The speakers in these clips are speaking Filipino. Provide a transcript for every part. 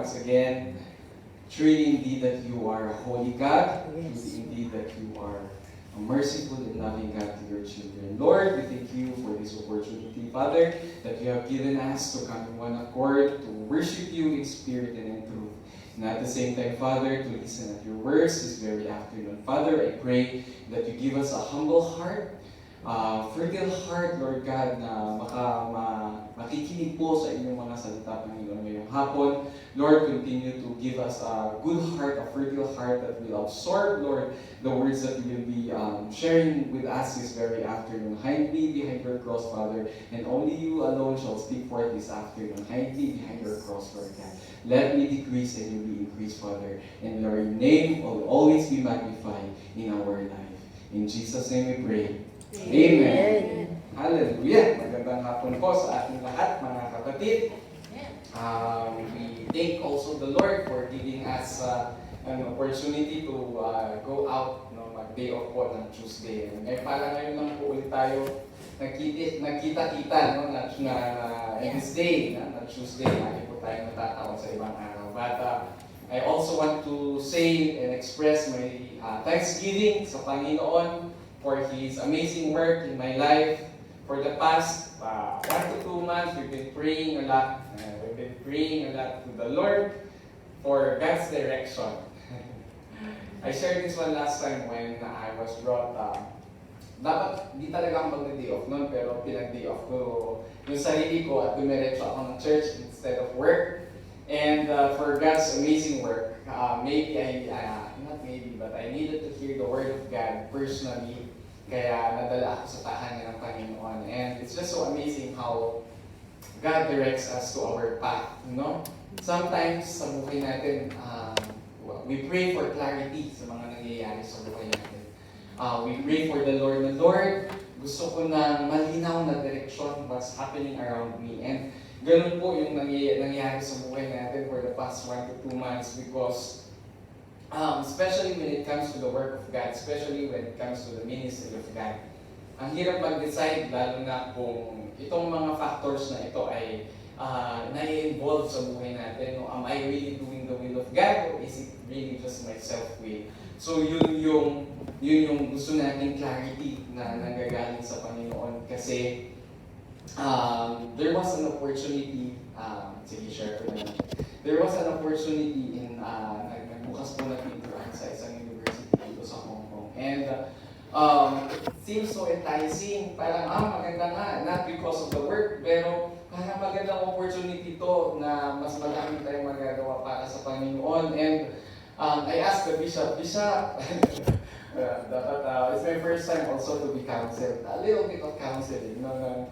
once again. Truly indeed that you are a holy God. Yes. Truly indeed that you are a merciful and loving God to your children. Lord, we thank you for this opportunity, Father, that you have given us to come in one accord, to worship you in spirit and in truth. And at the same time, Father, to listen at your words this very afternoon. Father, I pray that you give us a humble heart, fertile heart, Lord God, na makikinig po sa inyong mga salita, Panginoon, ngayong hapon. Lord, continue to give us a good heart, a fertile heart that will absorb, Lord, the words that you will be sharing with us this very afternoon. Hide me behind your cross, Father, and only you alone shall speak forth this afternoon. Hide me behind your cross, Lord God. Let me decrease and you be increased, Father, and your name will always be magnified in our life. In Jesus' name we pray. Amen. Hallelujah. Magandang hapon po sa ating lahat, mga kapatid. We thank also the Lord for giving us an opportunity to go out, mag-day off po ng Tuesday. Para ngayon lang po ulit tayo nagkita-kita in this day, na Tuesday, lagi po tayo natatawag sa ibang araw. But I also want to say and express my thanksgiving sa Panginoon for His amazing work in my life. For the past 1 to 2 months, we've been praying a lot. We've been praying a lot to the Lord for God's direction. I shared this one last time when I was brought dapat di talaga ako mag-day off noon, pero pinag-day off ko yung sarili ko at dumiretso ako ng church instead of work. And for God's amazing work, not maybe, but I needed to hear the Word of God personally. Kaya nadala ako sa tahanan ng Panginoon. And it's just so amazing how God directs us to our path. Sometimes sa buhay natin, we pray for clarity sa mga nangyayari sa buhay natin. We pray for the Lord. The Lord, gusto ko na malinaw na direksyon what's happening around me. And ganun po yung nangyayari sa buhay natin for the past 1 to 2 months because especially when it comes to the work of God, especially when it comes to the ministry of God, ang hirap mag-decide lalo na kung itong mga factors na ito ay nai-involve sa buhay natin. Am I really doing the will of God or is it really just my self-will? So yun yung gusto natin clarity na nanggagaling sa Panginoon kasi there was an opportunity, sige share ko na. There was an opportunity in nagbukas po na pintuan sa isang university dito sa Hong Kong. And it seems so enticing. Parang, maganda nga. Not because of the work, pero parang magandang opportunity to na mas marami tayong magagawa para sa Panginoon. And I asked the bishop, it's my first time also to be counseled. A little bit of counseling, ng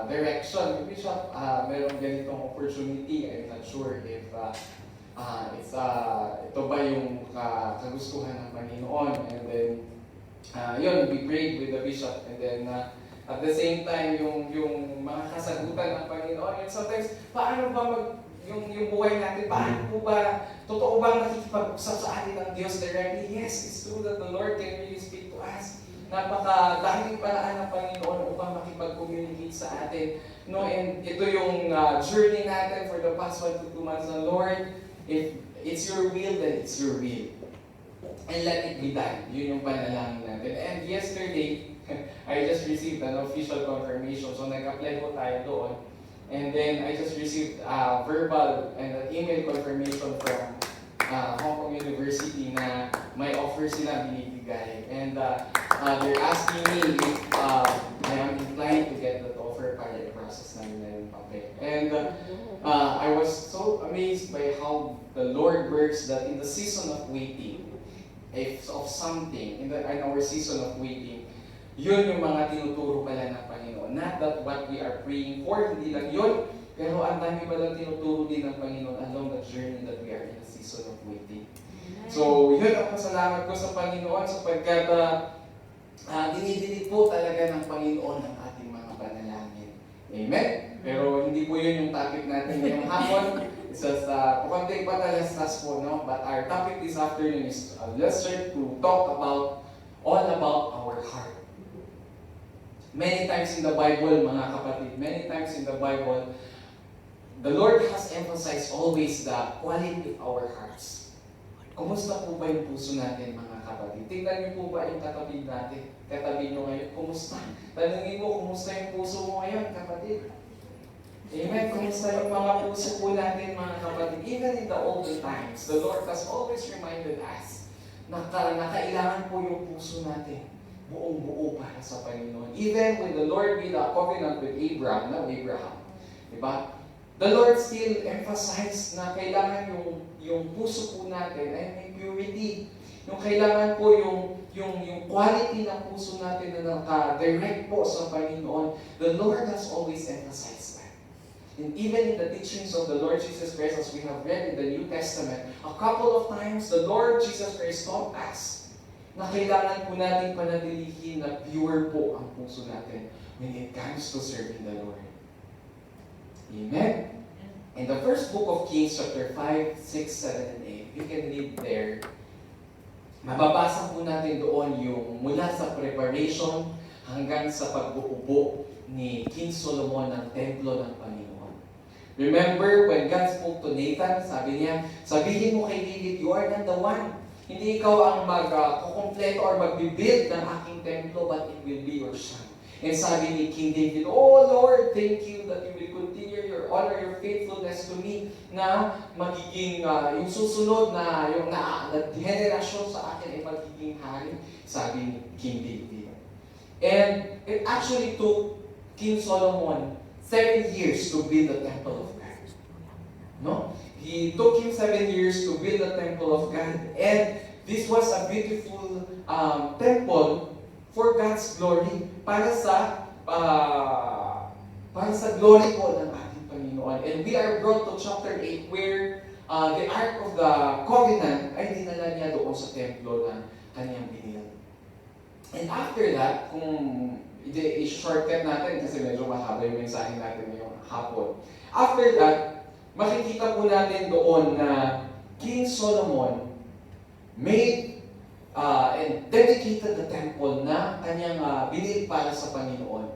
direction. Bishop, meron ganitong opportunity. I'm not sure if ito ba yung kagustuhan ng Panginoon. And then, we prayed with the bishop. And then, at the same time, yung mga kasagutan ng Panginoon. And sometimes, paano ba yung buhay natin, paano po ba, totoo bang nakikipag-usap sa atin ng Diyos directly? Yes, it's true that the Lord can really speak to us. Napakadaming paraan ng Panginoon upang makipag-communicate sa atin. And ito yung journey natin for the past 1 to 2 months na, Lord, if it's your will, then it's your will. And let it be done. Yun yung panalangin natin. And yesterday, I just received an official confirmation. So nag-apply po tayo doon. And then I just received verbal and an email confirmation from Hong Kong University na may offer sila binibigay. And they're asking me if I am inclined to get that offer para i-process namin na yung papel. And I was so amazed by how the Lord works that in the season of waiting, of something, in our season of waiting, yun yung mga tinuturo pala ng Panginoon. Not that what we are praying for, hindi lang yun, pero ang dami palang tinuturo din ng Panginoon along the journey that we are in a season of waiting. So, yun ang pasalamat ko sa Panginoon sapagkat dinidinig po talaga ng Panginoon ang ating mga panalangin. Amen? Pero hindi po yun yung topic natin ngayong hapon. It's just, konting patalastas po, no? But our topic this afternoon is, let's try to talk about all about our heart. Many times in the Bible, mga kapatid, many times in the Bible, the Lord has emphasized always the quality of our hearts. Kumusta po ba yung puso natin, mga kapatid? Tingnan niyo po ba yung katabi natin? Katabi niyo ngayon, kumusta? Tanungin mo, kumusta yung puso mo ngayon, kapatid? Amen. Kumusta yung mga puso po natin, mga kapatid? Even in the older times, the Lord has always reminded us na kailangan po yung puso natin buong-buo para sa Panginoon. Even when the Lord made a covenant with Abraham, diba? The Lord still emphasized na kailangan yung puso po natin ay may purity. Yung kailangan po yung quality ng puso natin na naka-direct po sa Panginoon. The Lord has always emphasized that. And even in the teachings of the Lord Jesus Christ, as we have read in the New Testament, a couple of times the Lord Jesus Christ taught us na kailangan po natin panatilihin na pure po ang puso natin when it comes to serving the Lord. Amen? In the first book of Kings, chapter 5, 6, 7, and 8, you can read there, mababasa po natin doon yung mula sa preparation hanggang sa pagbuubo ni King Solomon ng templo ng Panginoon. Remember, when God spoke to Nathan, sabi niya, sabihin mo kay David, you are not the one. Hindi ikaw ang mag-kukompleto or mag-build ng aking templo, but it will be your son. And sabi ni King David, oh Lord, thank you that you will continue your honor, your faithfulness to me, na magiging, yung susunod na generasyon sa akin ay magiging hari, sabi ni King David. And it actually took King Solomon 7 years to build the temple of God. No? It took him 7 years to build the temple of God. And this was a beautiful temple for God's glory. Para sa glory po ng ating Panginoon. And we are brought to chapter 8 where the Ark of the Covenant ay dinala niya doon sa templo na kanyang binil. And after that, kung i-shortcut natin kasi medyo mahaba yung mensahe natin ngayong hapon. After that, makikita po natin doon na King Solomon made and dedicated the temple na kanyang binili para sa Panginoon.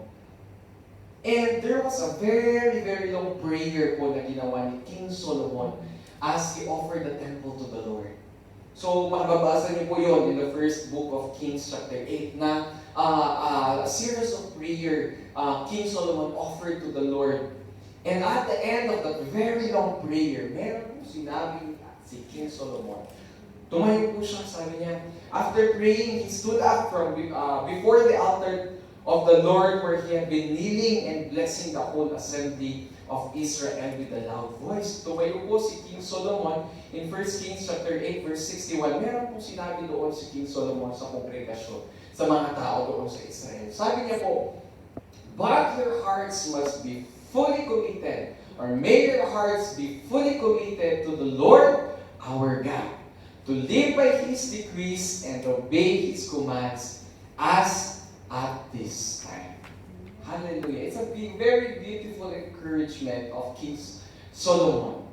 And there was a very, very long prayer po na ginawa ni King Solomon as he offered the temple to the Lord. So, makababasa niyo po yun in the first book of Kings chapter 8 na a series of prayer King Solomon offered to the Lord. And at the end of that very long prayer, meron po sinabi si King Solomon. Tumayo po siya, sabi niya, after praying, he stood up from before the altar of the Lord where he had been kneeling and blessing the whole assembly of Israel with a loud voice. Tumayo po si King Solomon in 1 Kings chapter 8 verse 61. Meron po sinabi doon si King Solomon sa kongregasyon, sa mga tao doon sa Israel. Sabi niya po, but your hearts must be fully committed, or may your hearts be fully committed to the Lord our God, to live by His decrees and obey His commands as at this time. Hallelujah. It's a very beautiful encouragement of King Solomon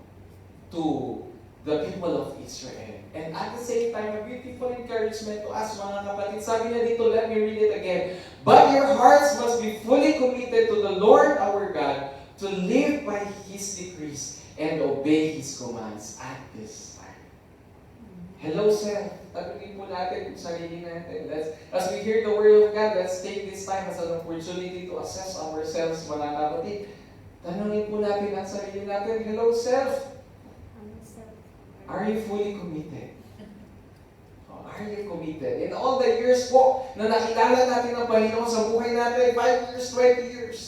to the people of Israel. And at the same time, a beautiful encouragement to us, mga kapatid. Sabi niya dito, let me read it again. But your hearts must be fully committed to the Lord our God, to live by His decrees and obey His commands at this time. Hello, sir. Tanungin po natin kung sarili natin. As we hear the Word of God, let's take this time as an opportunity to assess ourselves, mga kapatid. Tanungin po natin ang sarili natin. Hello, self. Are you fully committed? Are you committed? In all the years po na nakilala natin ang Panginoon sa buhay natin, 5 years, 20 years,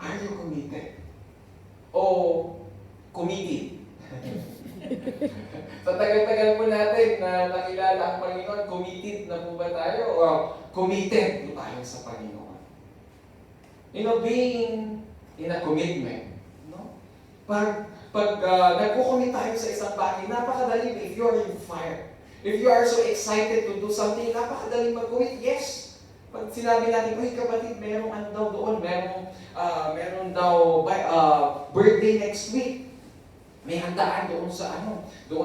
are you committed? O committed? Sa tagal-tagal po natin na nakilala ang Panginoon, committed na po ba tayo? O committed po tayo sa Panginoon? Being in a commitment, no? Pag nagko-commit tayo sa isang bagay, napakadali if you are in fire. If you are so excited to do something, napakadali mag-commit. Yes. Pag sinabi natin, uy kapatid, merong ano daw doon, meron daw birthday next week. May handaan doon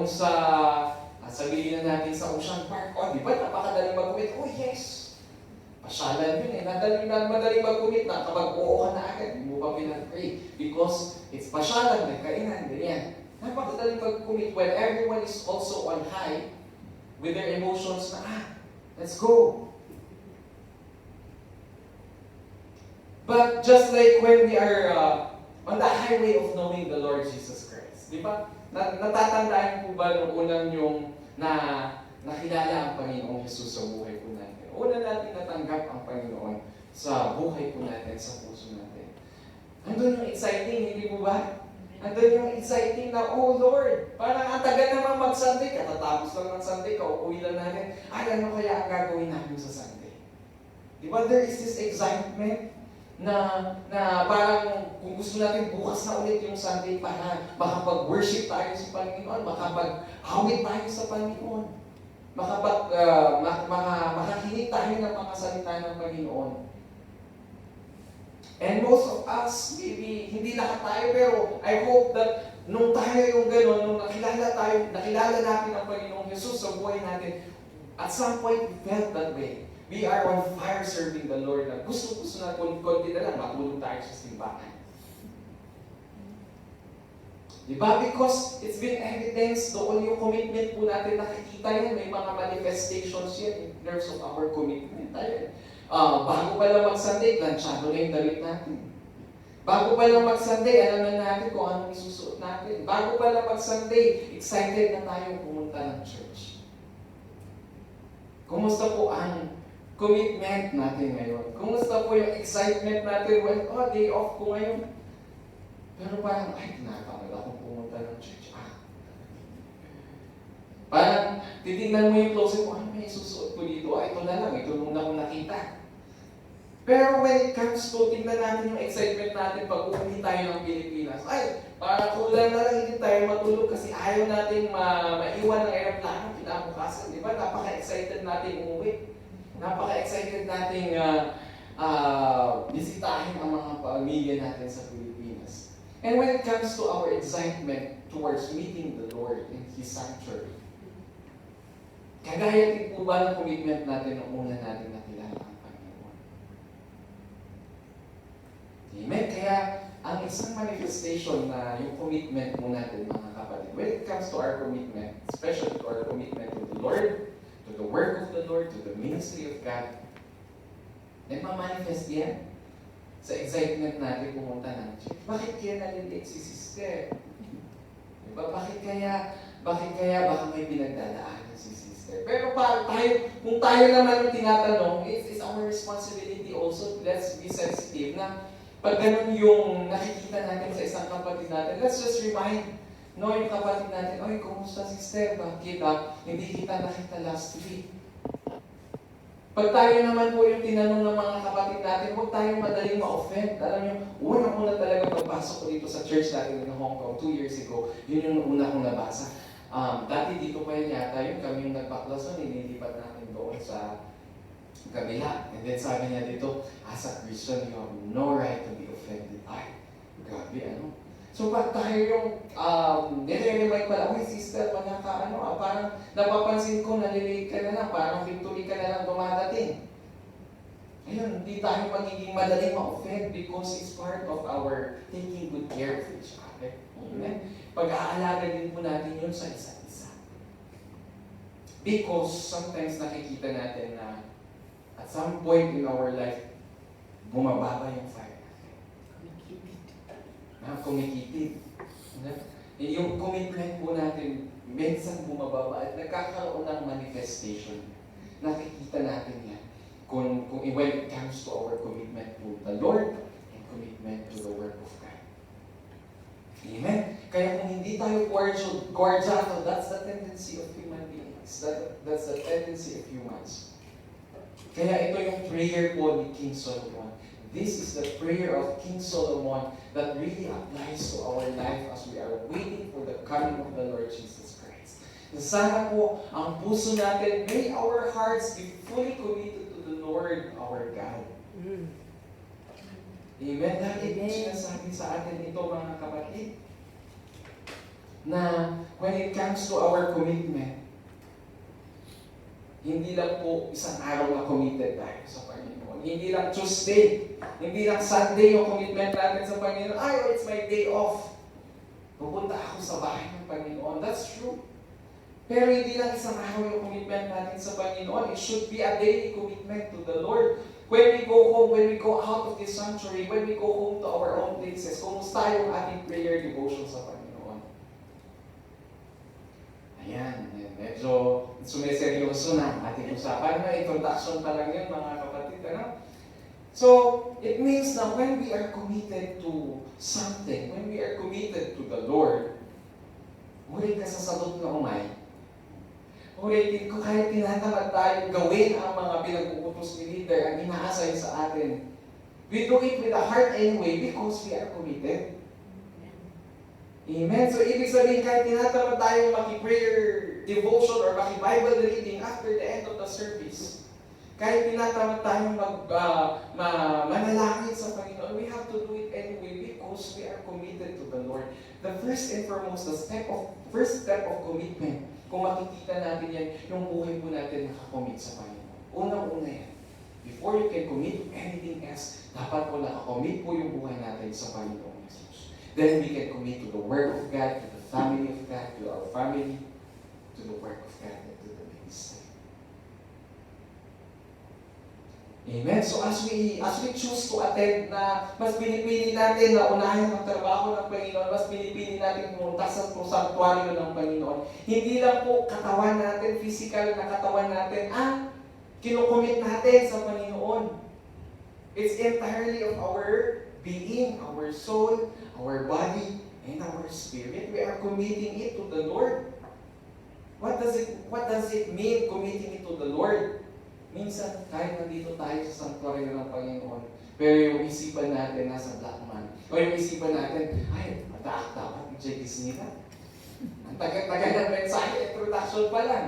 sa sabihin na natin sa Ocean Park. Oh, di ba napakadali mag-commit? Oh, yes. Pasyalan yun eh. Madaling mag-commit na kapag oo ka na agad, hindi mo pa pinag-pray. Because it's pasyalan, may kainan, ganyan. Napakadaling mag-commit when everyone is also on high with their emotions na, let's go. But just like when we are on the highway of knowing the Lord Jesus Christ, di ba? Natatandaan po ba nung unang yung nakilala ang Panginoong Jesus sa buhay po natin? Una natin natanggap ang Panginoon sa buhay po natin, sa puso natin. Andun yung exciting, hindi po ba? Andun yung exciting na, oh Lord, parang ang tagal naman mag-Sunday, katatapos lang ng Sunday, kauuwi lang natin, ano kaya ang gagawin natin sa Sunday? Di ba there is this excitement na parang kung gusto natin bukas na ulit yung Sunday para makapag-worship tayo sa Panginoon, makapag-hawit tayo sa Panginoon. Makakinig tayo ng mga salita ng Panginoon. And most of us, maybe hindi lahat tayo, pero I hope that nung tayo yung gano'n, nung nakilala natin ang Panginoong Jesus sa buhay natin, at some point we felt that way. We are on fire serving the Lord na gusto na konti na lang matulog tayo sa simbahan. Diba? Because it's been evidence doon yung commitment po natin, nakikita yan, may mga manifestations yan in terms of our commitment. Bago pa lang mag-Sunday, planchado na yung damit natin. Bago pa lang mag-Sunday, alam na natin kung anong isusuot natin. Bago pa lang mag-Sunday, excited na tayong pumunta ng church. Kumusta po ang commitment natin ngayon? Kumusta po yung excitement natin? Well, day off ko ngayon. Pero parang, tinatawag akong pumunta ng church. Parang, titignan mo yung closet mo, may susuot ko dito? Ito na lang, ito nung akong nakita. Pero when it comes to, tingnan natin yung excitement natin pag uuwi tayo ng Pilipinas. Parang kulang na lang hindi tayo matulog kasi ayaw natin maiwan ng aeroplano kinabukasan. Di ba? Napaka-excited natin umuwi. Napaka-excited natin bisitahin ang mga pamilya natin sa Pilipinas. And when it comes to our excitement towards meeting the Lord in His sanctuary, kagaya din po ba ng commitment natin nung una natin nakilala ang Panginoon? Amen? Kaya ang isang manifestation na yung commitment mo natin, mga kapatid, when it comes to our commitment, especially to our commitment to the Lord, to the work of the Lord, to the ministry of God, nagmamanifest yan sa excitement natin pumunta ng church. Bakit kaya nalilate si sister? Diba? Bakit kaya baka may pinagdadaanan si sister? Pero kung tayo naman yung tinatanong, it's our responsibility also, let's be sensitive na pag ganun yung nakikita natin sa isang kapatid natin, let's just remind yung kapatid natin, kumusta sister? Bakit hindi kita nakita last week? Pag tayo naman po yung tinanong ng mga kapatid natin, huwag tayong madaling ma-offend. Alam nyo, unang-una talaga pagpasok ko dito sa church natin in Hong Kong 2 years ago, yun yung una kong nabasa. Dati dito pa yun yata, kami yung nagpaklaso, nililipat natin doon sa kabila. And then sabi niya dito, as a Christian, you have no right to be offended. Grabe, ano? So, pag tayo yung nire-remind pala, sister, wala ka, parang napapansin ko, nalilate ka na lang, parang victory ka na lang dumadating. Ayun, hindi tayo magiging madaling ma-offend because it's part of our taking good care of each other. Amen? Pag-aalaga din po natin yun sa isa't isa. Because sometimes nakikita natin na at some point in our life, bumababa yung fire. Kumikitid. Yung commitment po natin, minsan bumababa at nagkakaroon ng manifestation. Nakikita natin yan kung when it comes to our commitment to the Lord and commitment to the work of God. Amen? Kaya kung hindi tayo cordial, that's the tendency of human beings. That's the tendency of humans. Kaya ito yung prayer po ni King Solomon. This is the prayer of King Solomon that really applies to our life as we are waiting for the coming of the Lord Jesus Christ. Sana po, ang puso natin, may our hearts be fully committed to the Lord, our God. Amen? Dahil sinasabi sa atin ito, mga kapatid, na when it comes to our commitment, hindi lang po isang araw na committed tayo sa Panginoon. Hindi lang Tuesday, hindi lang Sunday yung commitment natin sa Panginoon. Ay, it's my day off. Pupunta ako sa bahay ng Panginoon. That's true. Pero hindi lang isang araw yung commitment natin sa Panginoon. It should be a daily commitment to the Lord. When we go home, when we go out of this sanctuary, when we go home to our own places, kumusta yung ating prayer devotion sa Panginoon? Ayan, medyo sumiseryoso na ating usapan. Na introduction pa lang yun, mga kapatid. Ano? So, it means na when we are committed to something, when we are committed to the Lord, huli ka sa sagot na umay, huli ko kahit tinatamad tayo gawin ang mga pinag-uutos ni leader, ang inaasay sa atin, we do it with a heart anyway because we are committed. Amen? So, ibig sabihin, kahit tinatamad tayo maki-prayer devotion or maki-Bible reading after the end of the service, kahit tinatamad tayong manalangin sa Panginoon, we have to do it anyway because we are committed to the Lord. The first and foremost, first step of commitment, kung makikita natin yan, yung buhay po natin nakakommit sa Panginoon. Unang-una yan. Before you can commit to anything else, dapat po nakakommit po yung buhay natin sa Panginoon Jesus. Then we can commit to the work of God, to the family of God, to our family, to the work of God, and to the ministry. Amen. So as we choose to attend na mas pinipili natin na unahin ang trabaho ng Panginoon, mas pinipili natin pumunta sa sanctuaryo ng Panginoon. Hindi lang po katawan natin, physical na katawan natin, kinukomit natin sa Panginoon. It's entirely of our being, our soul, our body, and our spirit. We are committing it to the Lord. What does it mean committing it to the Lord? Minsan, kahit nandito tayo sa sanctuary ng Panginoon, pero yung isipan natin nasa Blackman, o yung isipan natin, ay, mataak-tapat, J.K. nila. Ang tagal-tagal ng mensahe, introduction pa lang.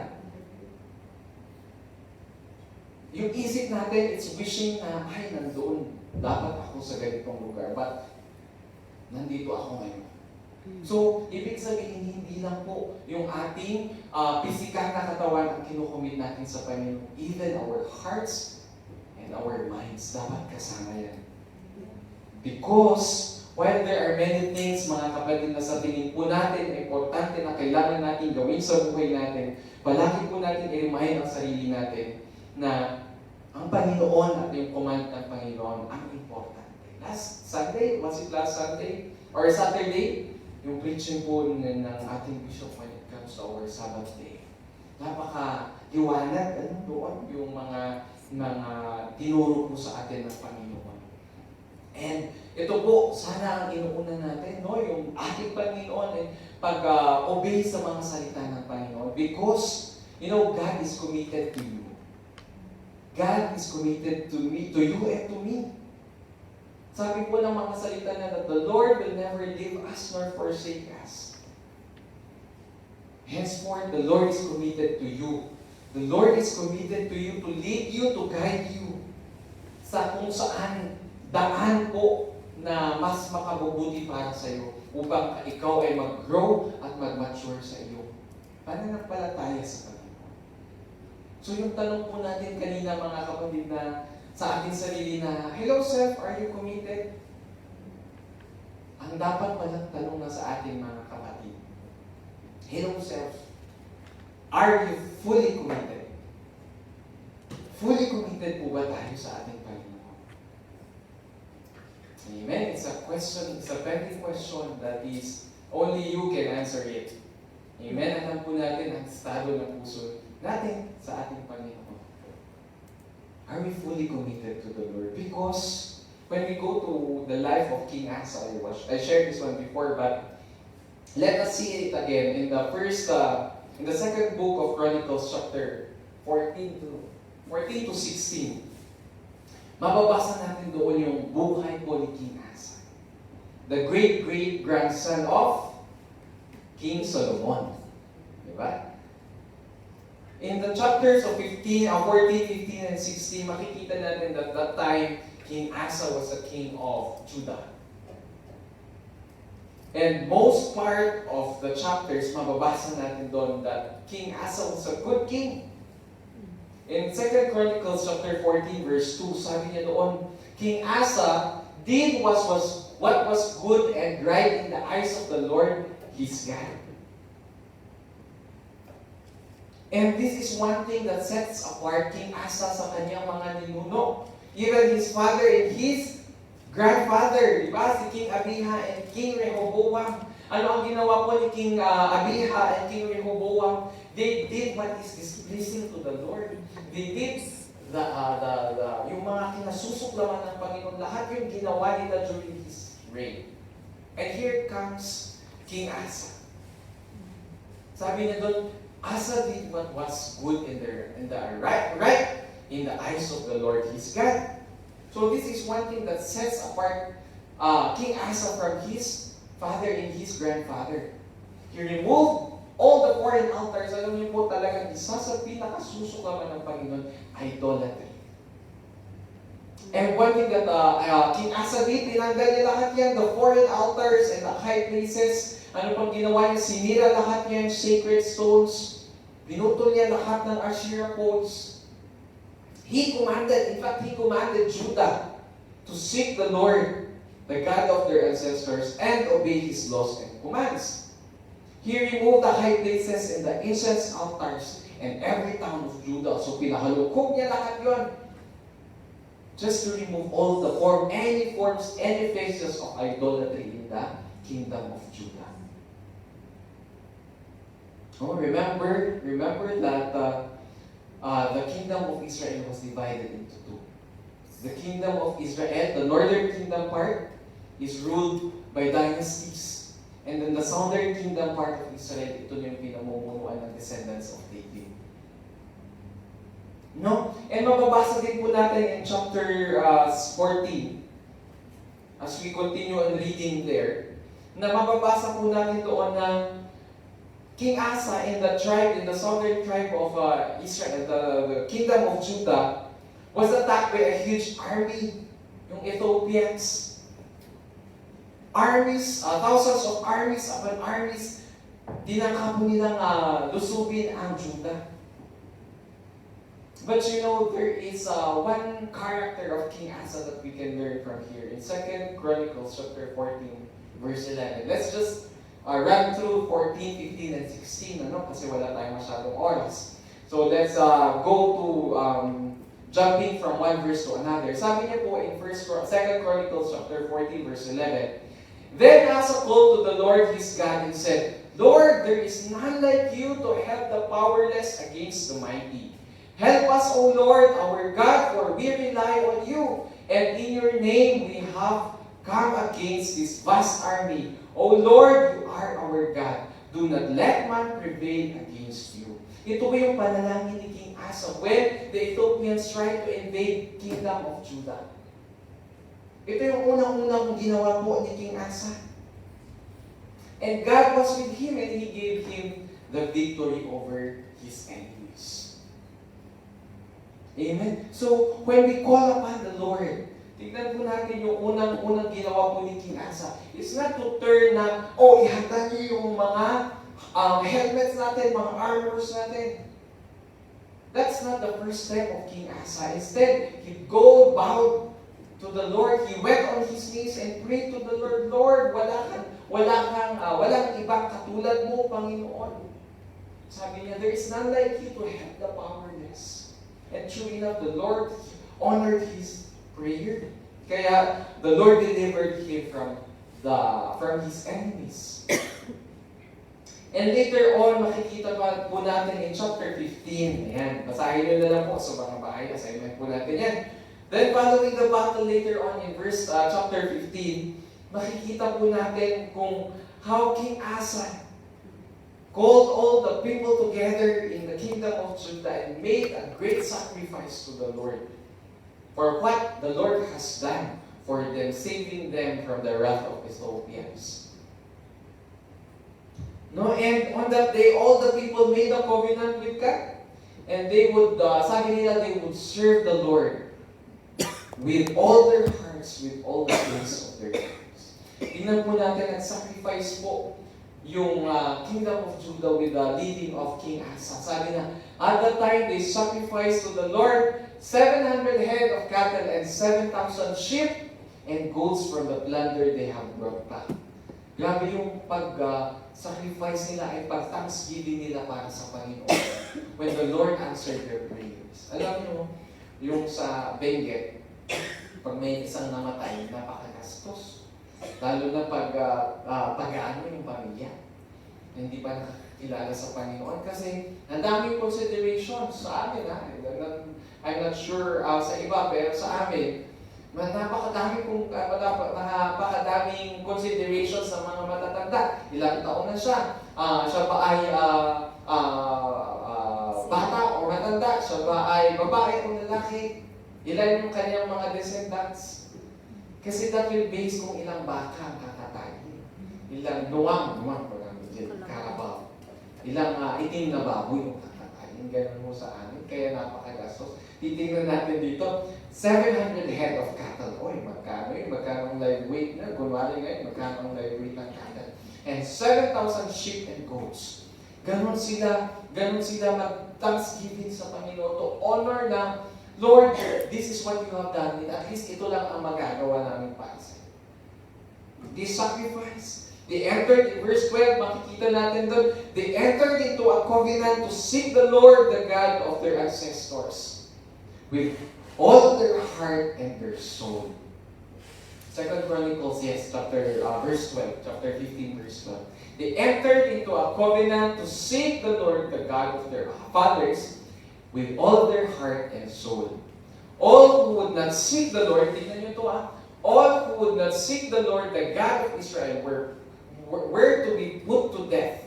Yung isip natin, it's wishing na, ay, nandoon, dapat ako sa ganitong lugar, but nandito ako ngayon. So, ibig sabihin, hindi lang po yung ating physical na katawan ang kinukomit natin sa Panginoon. Even our hearts and our minds, dapat kasama yan. Because, while there are many things, mga kapatid, na sa tingin po natin, importante na kailangan natin gawin sa buhay natin, palagi po natin i-remind ang sarili natin na ang Panginoon at yung command ng Panginoon ang importante. Last Sunday, was it last Sunday? Or Saturday? Yung preaching po ng ating bishop when it comes to our Sabbath day. Napaka-liwanag, doon yung mga tinuro po sa atin ng Panginoon. And ito po, sana ang inuuna natin, no? Yung ating Panginoon, pag-obey sa mga salita ng Panginoon. Because, God is committed to you. God is committed to me, to you and to me. Sabi po ng mga salita na that the Lord will never leave us nor forsake us. Henceforth, the Lord is committed to you. The Lord is committed to you to lead you, to guide you sa kung saan daan po na mas makabubuti para sa iyo upang ikaw ay mag-grow at mag-mature sa iyo. Pananampalataya sa Panginoon. So yung tanong po natin kanina, mga kapatid, na sa ating sarili na, hello self, are you committed? Ang dapat palang tanong na sa ating mga kapatid, hello self, are you fully committed? Fully committed po ba tayo sa ating Panginoon? Amen? It's a question, it's a pending question that is only you can answer it. Amen? Alam po natin ang estado ng puso natin sa ating Panginoon. Are we fully committed to the Lord? Because when we go to the life of King Asa, I shared this one before, but let us see it again in the second book of Chronicles, chapter 14 to 16. Mababasa natin doon yung buhay po ni King Asa, the great-great-grandson of King Solomon. Diba? In the chapters of 14, 15, and 16, makikita natin that that time, King Asa was a king of Judah. And most part of the chapters, mababasa natin doon that King Asa was a good king. In 2 Chronicles chapter 14 verse 2, sabi niya doon, King Asa did what was good and right in the eyes of the Lord his God. And this is one thing that sets apart King Asa sa kanyang mga ninuno. Even his father and his grandfather, di ba? Si King Abiha and King Rehoboam. Ano ang ginawa po ni King Abiha and King Rehoboam? They did what is displeasing to the Lord. They did yung mga kinasusuklaman ng Panginoon. Lahat yung ginawa nila during his reign. And here comes King Asa. Sabi niya doon, Asa did what was good in the right in the eyes of the Lord his God. So this is one thing that sets apart King Asa from his father and his grandfather. He removed all the foreign altars. Alam niyo po talagang isa sa pinakasusuklaman ng Panginoon, idolatry. And one thing that King Asa did, tinanggal niya lahat yan, the foreign altars and the high places. Ano pang ginawa niya? Sinira lahat niya yung sacred stones. Binutol niya lahat ng Asherah poles. He commanded Judah to seek the Lord, the God of their ancestors, and obey His laws and commands. He removed the high places and the incense altars in every town of Judah. So pinahalukog niya lahat yon, just to remove any phases of idolatry in the kingdom of Judah. Oh, remember that the kingdom of Israel was divided into two. The kingdom of Israel, the northern kingdom part, is ruled by dynasties. And then the southern kingdom part of Israel, ito yung pinamumunuan ng descendants of David. No? And mababasa din po natin in chapter 14, as we continue on reading there, na mababasa po natin doon na King Asa in the southern tribe of Israel, the kingdom of Judah, was attacked by a huge army, yung Ethiopians. Armies, thousands of armies upon armies, dinangka po nilang lusubin ang Judah. But you know, there is one character of King Asa that we can learn from here. In 2 Chronicles chapter 14, verse 11. Let's just run through 14, 15, and 16, kasi wala tayong masyadong oras. So let's go to jumping from one verse to another. Sabi niya po in 2 Chronicles chapter 14, verse 11, Then Asa called to the Lord his God and said, Lord, there is none like you to help the powerless against the mighty. Help us, O Lord, our God, for we rely on you, and in your name we have come against this vast army. O Lord, you are our God. Do not let man prevail against you. Ito ba yung panalangin ni King Asa when the Ethiopians tried to invade kingdom of Judah? Ito yung unang-unang ginawa po ni King Asa. And God was with him and He gave him the victory over his enemies. Amen? So, when we call upon the Lord, tignan po natin yung unang-unang ginawa po ni King Asa. It's not to turn na, ihanda niyo yung mga helmets natin, mga armors natin. That's not the first step of King Asa. Instead, he bowed to the Lord. He went on his knees and prayed to the Lord, Lord, walang ibang katulad mo, Panginoon. Sabi niya, there is none like you to help the powerless. And true enough, the Lord honored his prayer. Kaya the Lord delivered him from his enemies. And later on, makikita pa po natin in chapter 15. Ayan, basahin nyo na lang po sa mga bahay. Assignment po natin yan. Then following the battle later on in chapter 15, makikita po natin kung how King Asa called all the people together in the kingdom of Judah and made a great sacrifice to the Lord for what the Lord has done for them, saving them from the wrath of Ethiopians. No, and on that day, all the people made a covenant with God, and they would, sabi nila, they would serve the Lord with all their hearts, with all the things of their lives. Tingnan po natin, nag-sacrifice po yung kingdom of Judah with the leading of King Asa. Sabi na, at that time they sacrificed to the Lord 700 head of cattle and 7,000 sheep and goats from the plunder they have brought back. Grabe yung pag-sacrifice nila ay pag-thanksgiving nila para sa Panginoon when the Lord answered their prayers. Alam nyo, yung sa Benguet, pag may isang namatay, napakagastos. Lalo na pag-ano yung pamilya. Hindi pa nakakilala sa Panginoon kasi ang daming considerations sa amin. I'm not sure sa iba, pero sa amin, napakadaming considerations sa mga matatanda. Ilang taon na siya? Siya ba ay bata o matanda? Siya ba ay babae o lalaki? Ilan yung kanyang mga descendants? Kasi that will base kung ilang baka ang kakatayin. Ilang nuwang, karabaw. Ilang itim na baboy ang kakatayin. Ganun mo sa amin. Kaya napakagastos. Titingnan natin dito, 700 head of cattle. Oy, magkano yun? Magkano ang live weight na? Kunwari ngayon, magkano ang live weight ng cattle? And 7,000 sheep and goats. Ganon sila mag-thanksgiving sa Panginoon to honor na, Lord, this is what you have done. And at least ito lang ang magagawa namin para sa iyo. This sacrifice. They entered, in verse 12, makikita natin doon, they entered into a covenant to seek the Lord, the God of their ancestors, with all their heart and their soul. 2 Chronicles, verse 12, chapter 15, verse 12. They entered into a covenant to seek the Lord, the God of their fathers, with all their heart and soul. All who would not seek the Lord, tingnan nyo ito all who would not seek the Lord, the God of Israel, were to be put to death,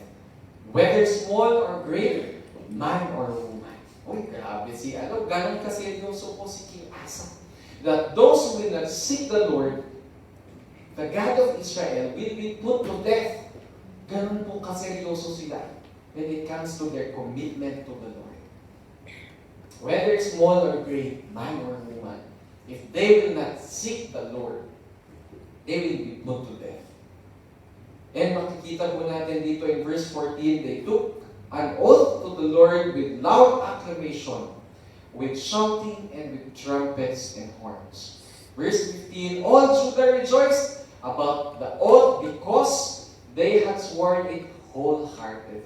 whether small or great, man or woman. Uy, grabe ganon kaseryoso po si King Asa. That those who will not seek the Lord, the God of Israel, will be put to death. Ganon po kaseryoso sila when it comes to their commitment to the Lord. Whether small or great, man or woman, if they will not seek the Lord, they will be put to death. And makikita po natin dito in verse 14, they took an oath to the Lord with loud acclamation, with shouting and with trumpets and horns. Verse 15, all Judah rejoiced about the oath because they had sworn it wholeheartedly.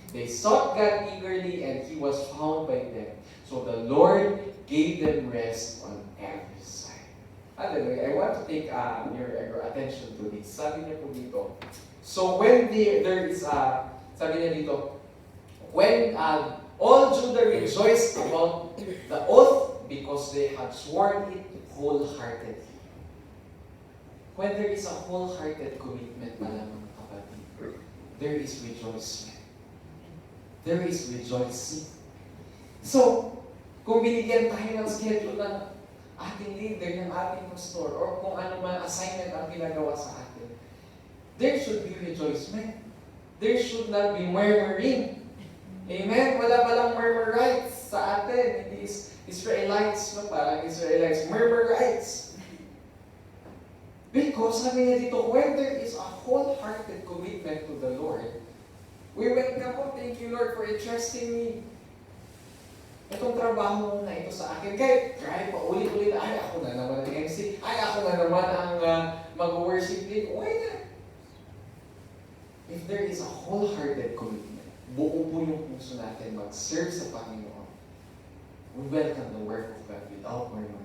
They sought God eagerly and He was found by them. So the Lord gave them rest on every side. Hallelujah. I want to take your attention to this. Sabi niya po dito. So when there is, sabi niya dito, when all Judah rejoiced about the oath because they had sworn it wholeheartedly. When there is a wholehearted commitment, mga kapatid, there is rejoicement. There is rejoicing. So, kung binigyan tayo ng schedule ng ating leader, ng ating pastor, or kung ano man assignment ang ginagawa sa atin, there should be rejoicement. There should not be murmuring. Amen? Wala palang murmurites sa atin. Hindi Israelites, no? Parang Israelites, murmurites. Because, sabi niya dito, when there is a wholehearted commitment to the Lord, we welcome po, thank you Lord for entrusting me. Itong trabaho na ito sa akin. Kahit pa ulit-ulit, ay ako na naman ang MC, ay ako na naman ang mag-worship lead. Why not? If there is a wholehearted commitment, buo po yung puso natin mag-serve sa Panginoon, we welcome the work of God without murmuring.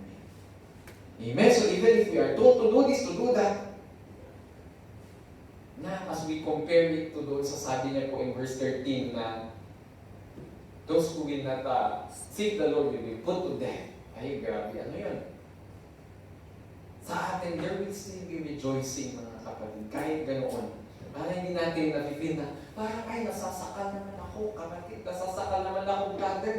Amen? So even if we are told to do this, to do that, na as we compare it to doon sa sabi niya po in verse 13 na those who will not seek the Lord will be put to death. Ay, grabe. Ano yun? Sa atin, there will still be rejoicing, mga kapatid. Kahit ganoon. Para hindi natin na-feel na, parang, ay, nasasakal naman ako, kapatid. Nasasakal naman ako, brother.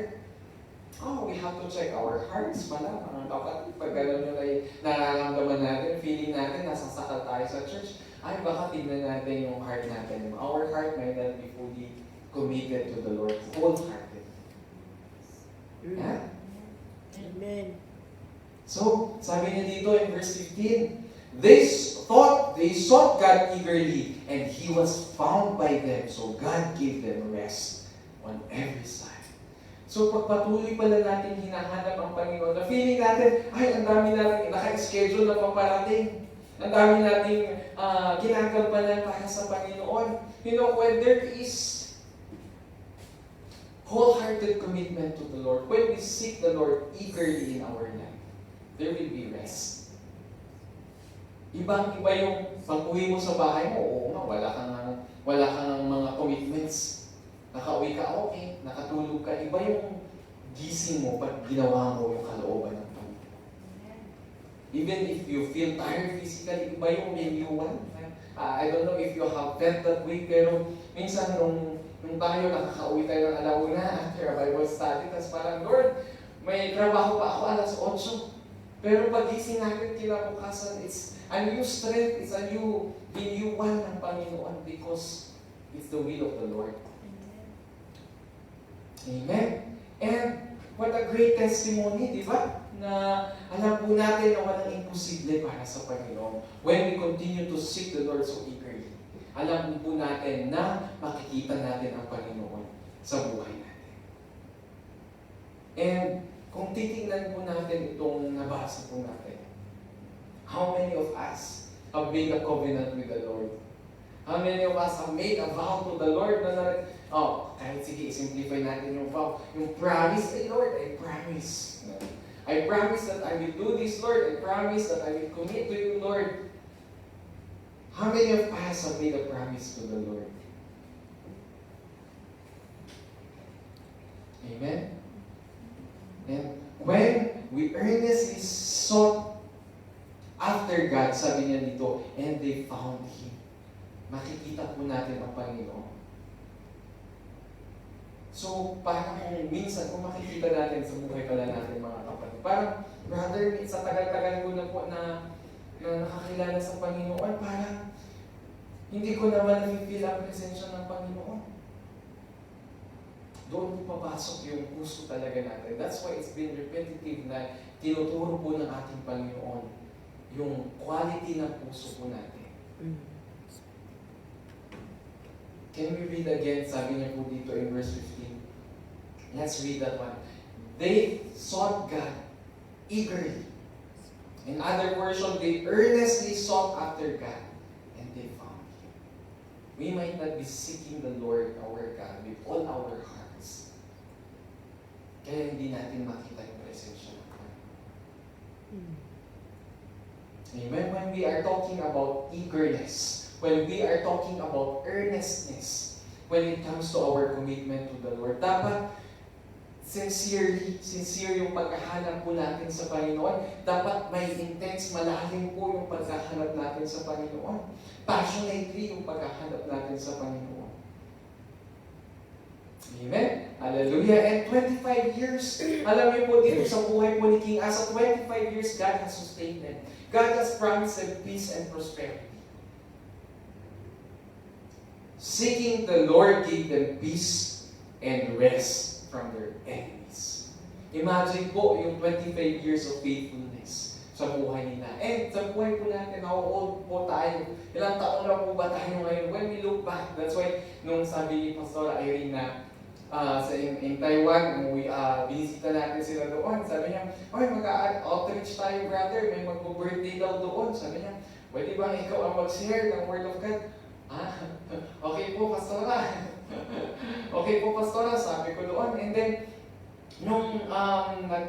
Oh, we have to check our hearts pala, mga kapatid. Pag gano'n yung nararamdaman natin, feeling natin, nasasakal tayo sa church, ay, baka tignan natin yung heart natin. Our heart might not be fully committed to the Lord, wholehearted. Yeah? Amen. So, sabi niya dito in verse 15, They sought God eagerly, and He was found by them. So God gave them rest on every side. So pagpatuloy pala natin hinahanap ang Panginoon, na feeling natin, ay, ang dami natin naka-schedule na paparating. Ang dami nating ginagampanan para sa Panginoon. You know, when there is wholehearted commitment to the Lord, when we seek the Lord eagerly in our life, there will be rest. Ibang-iba yung pag-uwi mo sa bahay mo, oo nga, wala kang mga commitments. Nakauwi ka, okay, nakatulog ka. Iba yung gising mo pag ginawa mo yung kalooban ng Panginoon. Even if you feel tired physically, iba yung renewal. I don't know if you have felt that way, pero minsan nung tayo, nakakauwi tayo ng alauna after a Bible study, tapos parang, Lord, may trabaho pa ako alas 8. Pero pag-gising natin kinabukasan, it's a new strength, it's a new renewal ng Panginoon because it's the will of the Lord. Amen? And what a great testimony, di ba? Na alam po natin na walang imposible para sa Panginoon. When we continue to seek the Lord so eagerly, alam po natin na makikita natin ang Panginoon sa buhay natin. And kung titingnan po natin itong nabasa po natin, how many of us have made a covenant with the Lord? How many of us have made a vow to the Lord kahit sige, simplify natin yung vow. Yung promise, hey Lord, I promise. I promise that I will do this, Lord. I promise that I will commit to you, Lord. How many of us have made a promise to the Lord? Amen? And when we earnestly sought after God, sabi niya dito, and they found Him. Makikita po natin ang Panginoon. So, parang minsan, kung makikita natin sa buhay pala natin mga kapatid, parang, brother, sa tagal-tagal ko na po na nakakilala sa Panginoon, parang hindi ko naman na-feel ang presensya ng Panginoon. Doon po papasok yung puso talaga natin. That's why it's been repetitive na tinuturo po ng ating Panginoon yung quality ng puso po natin. Can we read again? Sabi niya po dito in verse 15. Let's read that one. They sought God eagerly. In other version, they earnestly sought after God, and they found Him. We might not be seeking the Lord, our God, with all our hearts. Kaya hindi natin makita yung presensya ng Panginoon. Amen? When we are talking about eagerness, when we are talking about earnestness, when it comes to our commitment to the Lord, dapat sincere yung paghahanap po natin sa Panginoon. Dapat may intense, malalim po yung paghahanap natin sa Panginoon. Passionately yung paghahanap natin sa Panginoon. Amen? Hallelujah. And 25 years, alam niyo po dito sa buhay po ni King Asa, 25 years God has sustained them. God has promised them peace and prosperity. Seeking the Lord gave them peace and rest from their enemies. Imagine po yung 25 years of faithfulness sa buhay nila. And sa buhay po natin, how old po tayo? Ilang taon na po ba tayo ngayon? When we look back, that's why nung sabi ni Pastor Irene na in Taiwan, binisita natin sila doon. Sabi niya, oy, mag-outreach tayo, brother. May mag-birthday daw doon. Sabi niya, pwede ba ikaw ang mag-share ng Word of God? Okay po, Pastora. Okay po, Pastora, sabi ko doon. And then, nung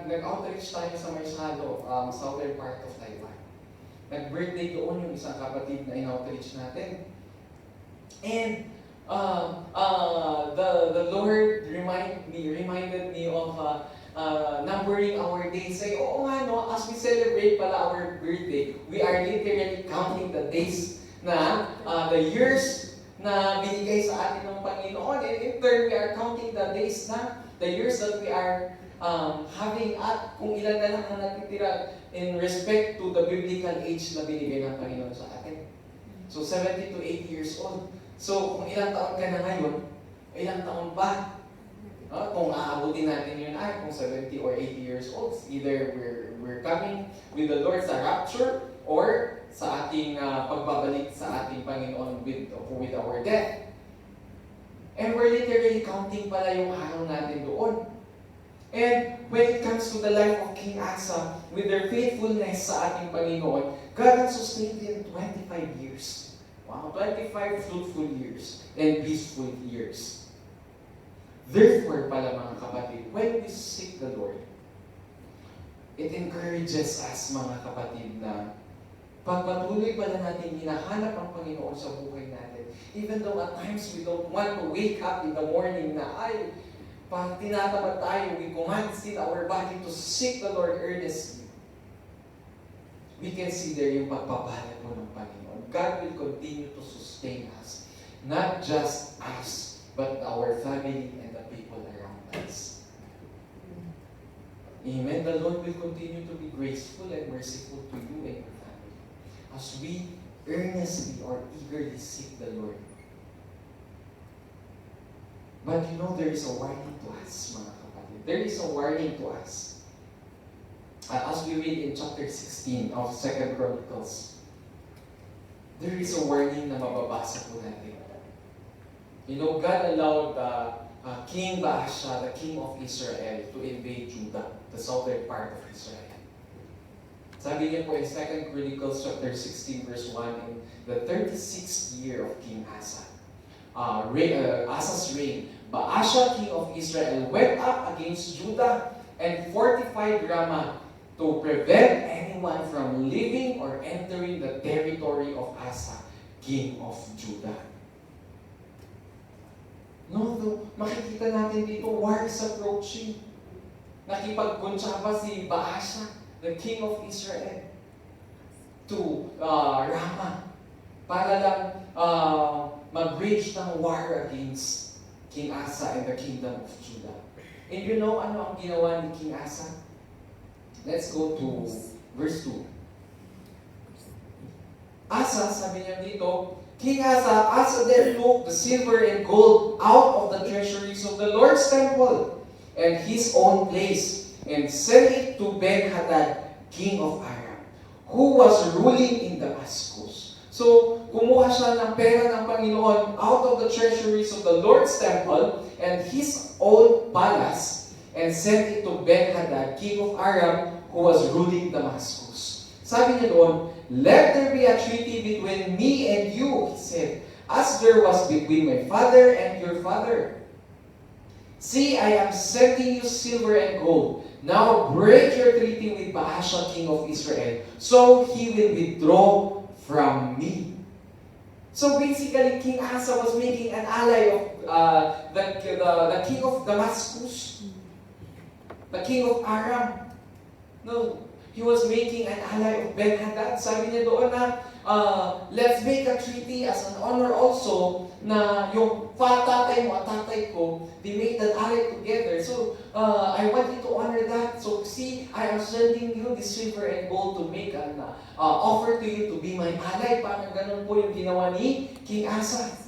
nag-outreach tayo sa Maysalo, southern part of Taiwan, nag-birthday doon yung isang kapatid na in-outreach natin. And the Lord reminded me of numbering our days. Say, oo nga, no, as we celebrate pala our birthday, we are literally counting the days na the years na binigay sa atin ng Panginoon. And in turn, we are counting the days na, the years that we are having at kung ilan na lang ang natitira in respect to the biblical age na binigay ng Panginoon sa atin. So, 70 to 80 years old. So, kung ilang taon ka na ngayon, ilang taon pa? Kung aabutin natin yun kung 70 or 80 years old, either we're coming with the Lord sa rapture, or sa ating pagbabalik sa ating Panginoon with our death. And we're literally counting pala yung araw natin doon. And when it comes to the life of King Asa, with their faithfulness sa ating Panginoon, God has sustained them 25 years. Wow, 25 fruitful years and peaceful years. Therefore pala mga kapatid, when we seek the Lord, it encourages us mga kapatid na pagpatuloy pala natin hinahanap ang Panginoon sa buhay natin. Even though at times we don't want to wake up in the morning na pag tinatamad tayo, we command still our body to seek the Lord earnestly. We can see there yung pagpapala po ng Panginoon. God will continue to sustain us. Not just us, but our family and the people around us. Amen. The Lord will continue to be graceful and merciful to you and your family as we earnestly or eagerly seek the Lord. But you know, there is a warning to us, mga kapatid. There is a warning to us. As we read in chapter 16 of 2 Chronicles, there is a warning na mababasa po natin. You know, God allowed King Baasha, the king of Israel, to invade Judah, the southern part of Israel. Sabi niya po in 2 Chronicles chapter 16 verse 1, in the 36th year of King Asa, Asa's reign, Baasha, king of Israel, went up against Judah and fortified Ramah to prevent anyone from leaving or entering the territory of Asa, king of Judah. No, makikita natin dito, war is approaching. Nakipagkuntsaba si Baasha, the king of Israel, to Ramah para lang mag-wage ng war against King Asa and the kingdom of Judah. And you know ano ang ginawa ni King Asa? Let's go to verse 2. Asa, sabi niya dito, King Asa then took the silver and gold out of the treasuries of the Lord's temple and his own place, and sent it to Ben-Hadad, king of Aram, who was ruling in Damascus. So, kumuha siya ng pera ng Panginoon out of the treasuries of the Lord's temple and his own palace, and sent it to Ben-Hadad, king of Aram, who was ruling Damascus. Sabi niya doon, "Let there be a treaty between me and you," he said, "as there was between my father and your father. See, I am sending you silver and gold. Now break your treaty with Baasha, king of Israel, so he will withdraw from me." So basically, King Asa was making an ally of the king of Damascus, the king of Aram. No, he was making an ally of Ben-Hadad. Sabi niya doon na, let's make a treaty as an honor also na yung tatay mo at tatay ko, they made an ally together. So, I want you to honor that. So, see, I am sending you this silver and gold to make an offer to you to be my ally. Parang ganun po yung ginawa ni King Asa.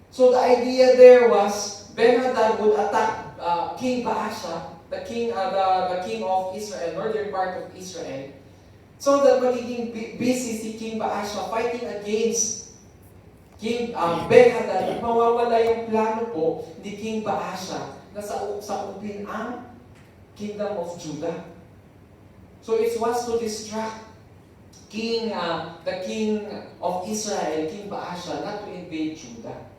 So, the idea there was, Ben-Hadad would attack King Baasha, the king of Israel, northern part of Israel, so that magiging busy si King Baasha fighting against King Ben-Hadad, at mawawala yung plano po ni King Baasha na sakupin ang kingdom of Judah. So it was to distract the king of Israel, King Baasha, not to invade Judah.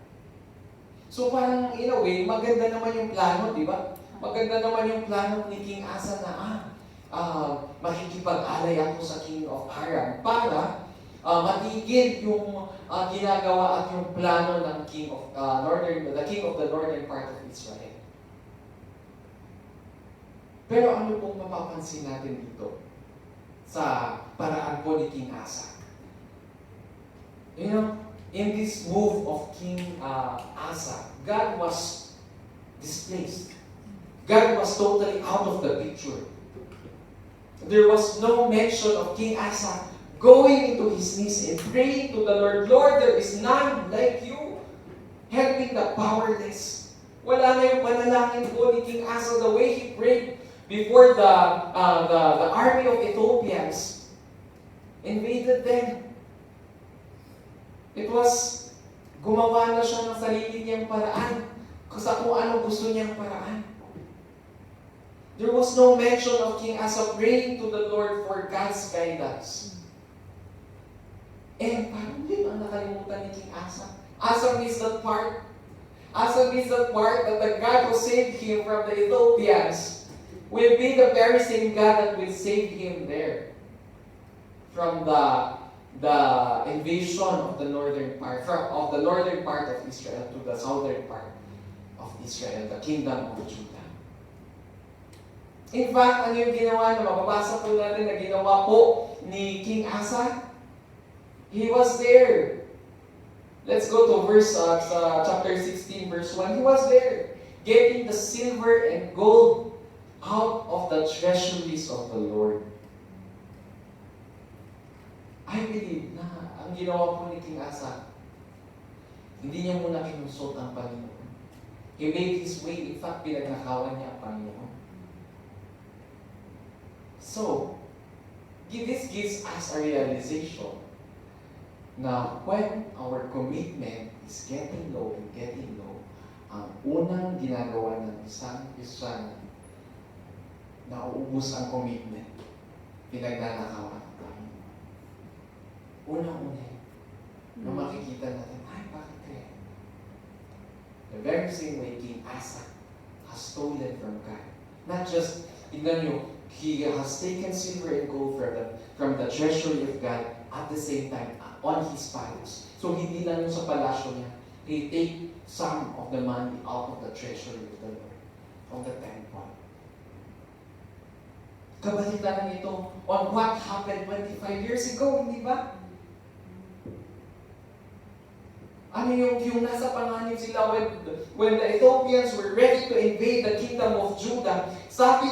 So parang in a way, maganda naman yung plano, di ba? Maganda naman yung plano ni King Asa na makikipag-alay ako sa king of Aram para matigil yung ginagawa at yung plano ng king of the king of the northern part of Israel. Pero ano pong mapapansin natin dito sa paraan po ni King Asa? You know, in this move of King Asa, God was displaced. God was totally out of the picture. There was no mention of King Asa going into his knees and praying to the Lord, "Lord, there is none like you, helping the powerless." Wala na yung panalangin po ni King Asa, the way he prayed before the army of Ethiopians. invaded them. It was, gumawa na siya ng sarili niyang paraan sa kung ano gusto niyang paraan. There was no mention of King Asa praying to the Lord for God's guidance. And parang yun ang nakalimutan ni King Asa. Asa missed that part. Asa missed that part that the God who saved him from the Ethiopians will be the very same God that will save him there from the invasion of the northern part of Israel to the southern part of Israel, the kingdom of Judah. In fact, ano yung ginawa na mababasa po natin na ginawa po ni King Asa? He was there. Let's go to chapter 16, verse 1. He was there, getting the silver and gold out of the treasuries of the Lord. I believe na ang ginawa po ni King Asa, hindi niya muna kinonsult ang Panginoon. He made his way. In fact, pinagnakawan niya ang Panginoon. So, this gives us a realization na when our commitment is getting low, ang unang ginagawa ng isang Kristiyano, nauubos ang commitment, pinagnanakawan ang Panginoon. Unang-una, na makikita natin, ay, bakit kaya? The very same way King Asa has stolen from God. Not just, tignan nyo, he has taken silver and gold from the treasury of God at the same time on his palace. So hindi lang yung sa palasyo niya. He take some of the money out of the treasury of the Lord, of the temple. Kabalitan ito on what happened 25 years ago, hindi ba? Ano yung nasa panganib sila when the Ethiopians were ready to invade the kingdom of Judah? Sabi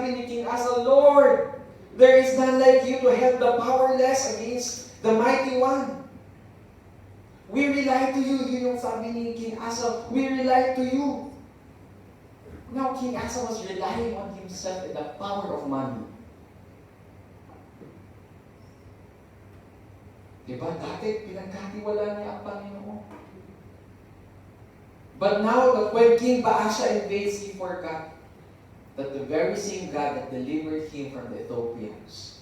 ni King Asa, Lord, there is none like you to help the powerless against the mighty one. We rely to you. Yun yung sabi ni King Asa, we rely to you. Now, King Asa was relying on himself and the power of money. Diba? Dati, pinagkatiwala niya ang Panginoon. But now, that when King Baasha invades, he forgot that the very same God that delivered him from the Ethiopians,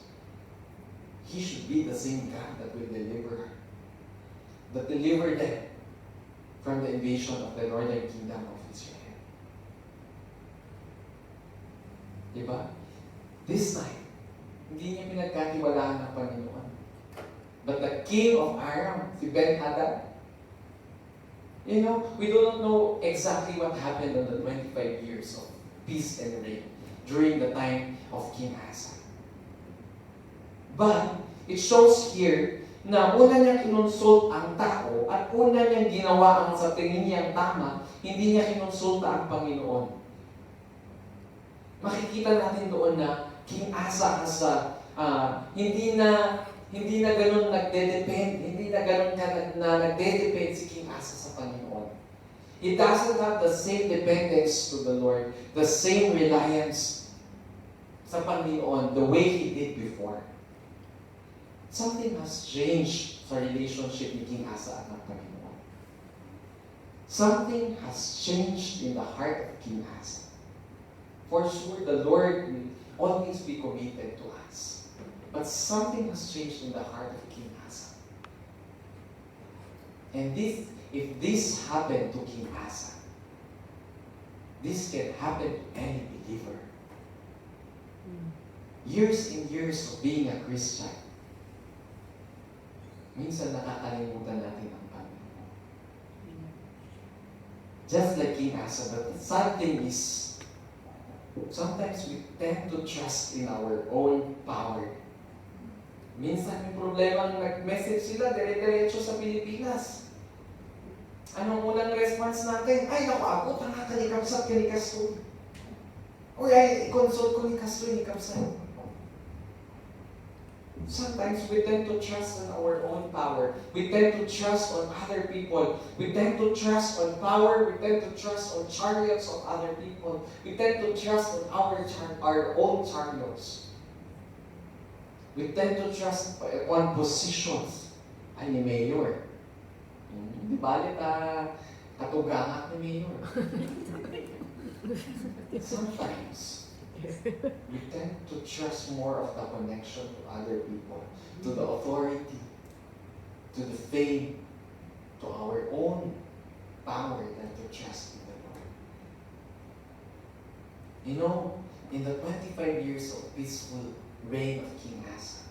he should be the same God that will deliver them from the invasion of the northern kingdom of Israel. Diba? This time, hindi niya pinagkatiwalaan ng Panginoon. But the king of Aram, si Ben-Hadad, you know, we do not know exactly what happened on the 25 years of peace and reign during the time of King Asa. But it shows here na una niyang kinonsult ang tao at una niyang ginawa ang sa tingin niyang tama, hindi niya kinonsulta ang Panginoon. Makikita natin doon na King Asa hindi na ganun nagde-depend, hindi na ganun na nagde-depend si King Asa sa Panginoon. He doesn't have the same dependence to the Lord, the same reliance sa Panginoon the way he did before. Something has changed sa relationship ni King Asa at ng Panginoon. Something has changed in the heart of King Asa. For sure, the Lord will always be committed to us. But something has changed in the heart of King Asa. And if this happened to King Asa, this can happen to any believer. Years and years of being a Christian, minsan nakakalimutan natin ang Panginoon. Just like King Asa, but the sad thing is, sometimes we tend to trust in our own power. Minsan may problema nung nag-message sila, dire-diretso sa Pilipinas. Anong unang response natin? Ay, naku, abot ang nakakalikapsat ka ni Kastoy. O ay, i-consult ko ni Kastoy, ni Kapsat. Sometimes we tend to trust on our own power. We tend to trust on other people. We tend to trust on power. We tend to trust on chariots of other people. We tend to trust on our own chariots. We tend to trust on positions. Ay, ni Mayor. Di balit katugangak ni Mayor. Sometimes, we tend to trust more of the connection to other people, to the authority, to the fame, to our own power than to trust in the Lord. You know, in the 25 years of peaceful reign of King Asa,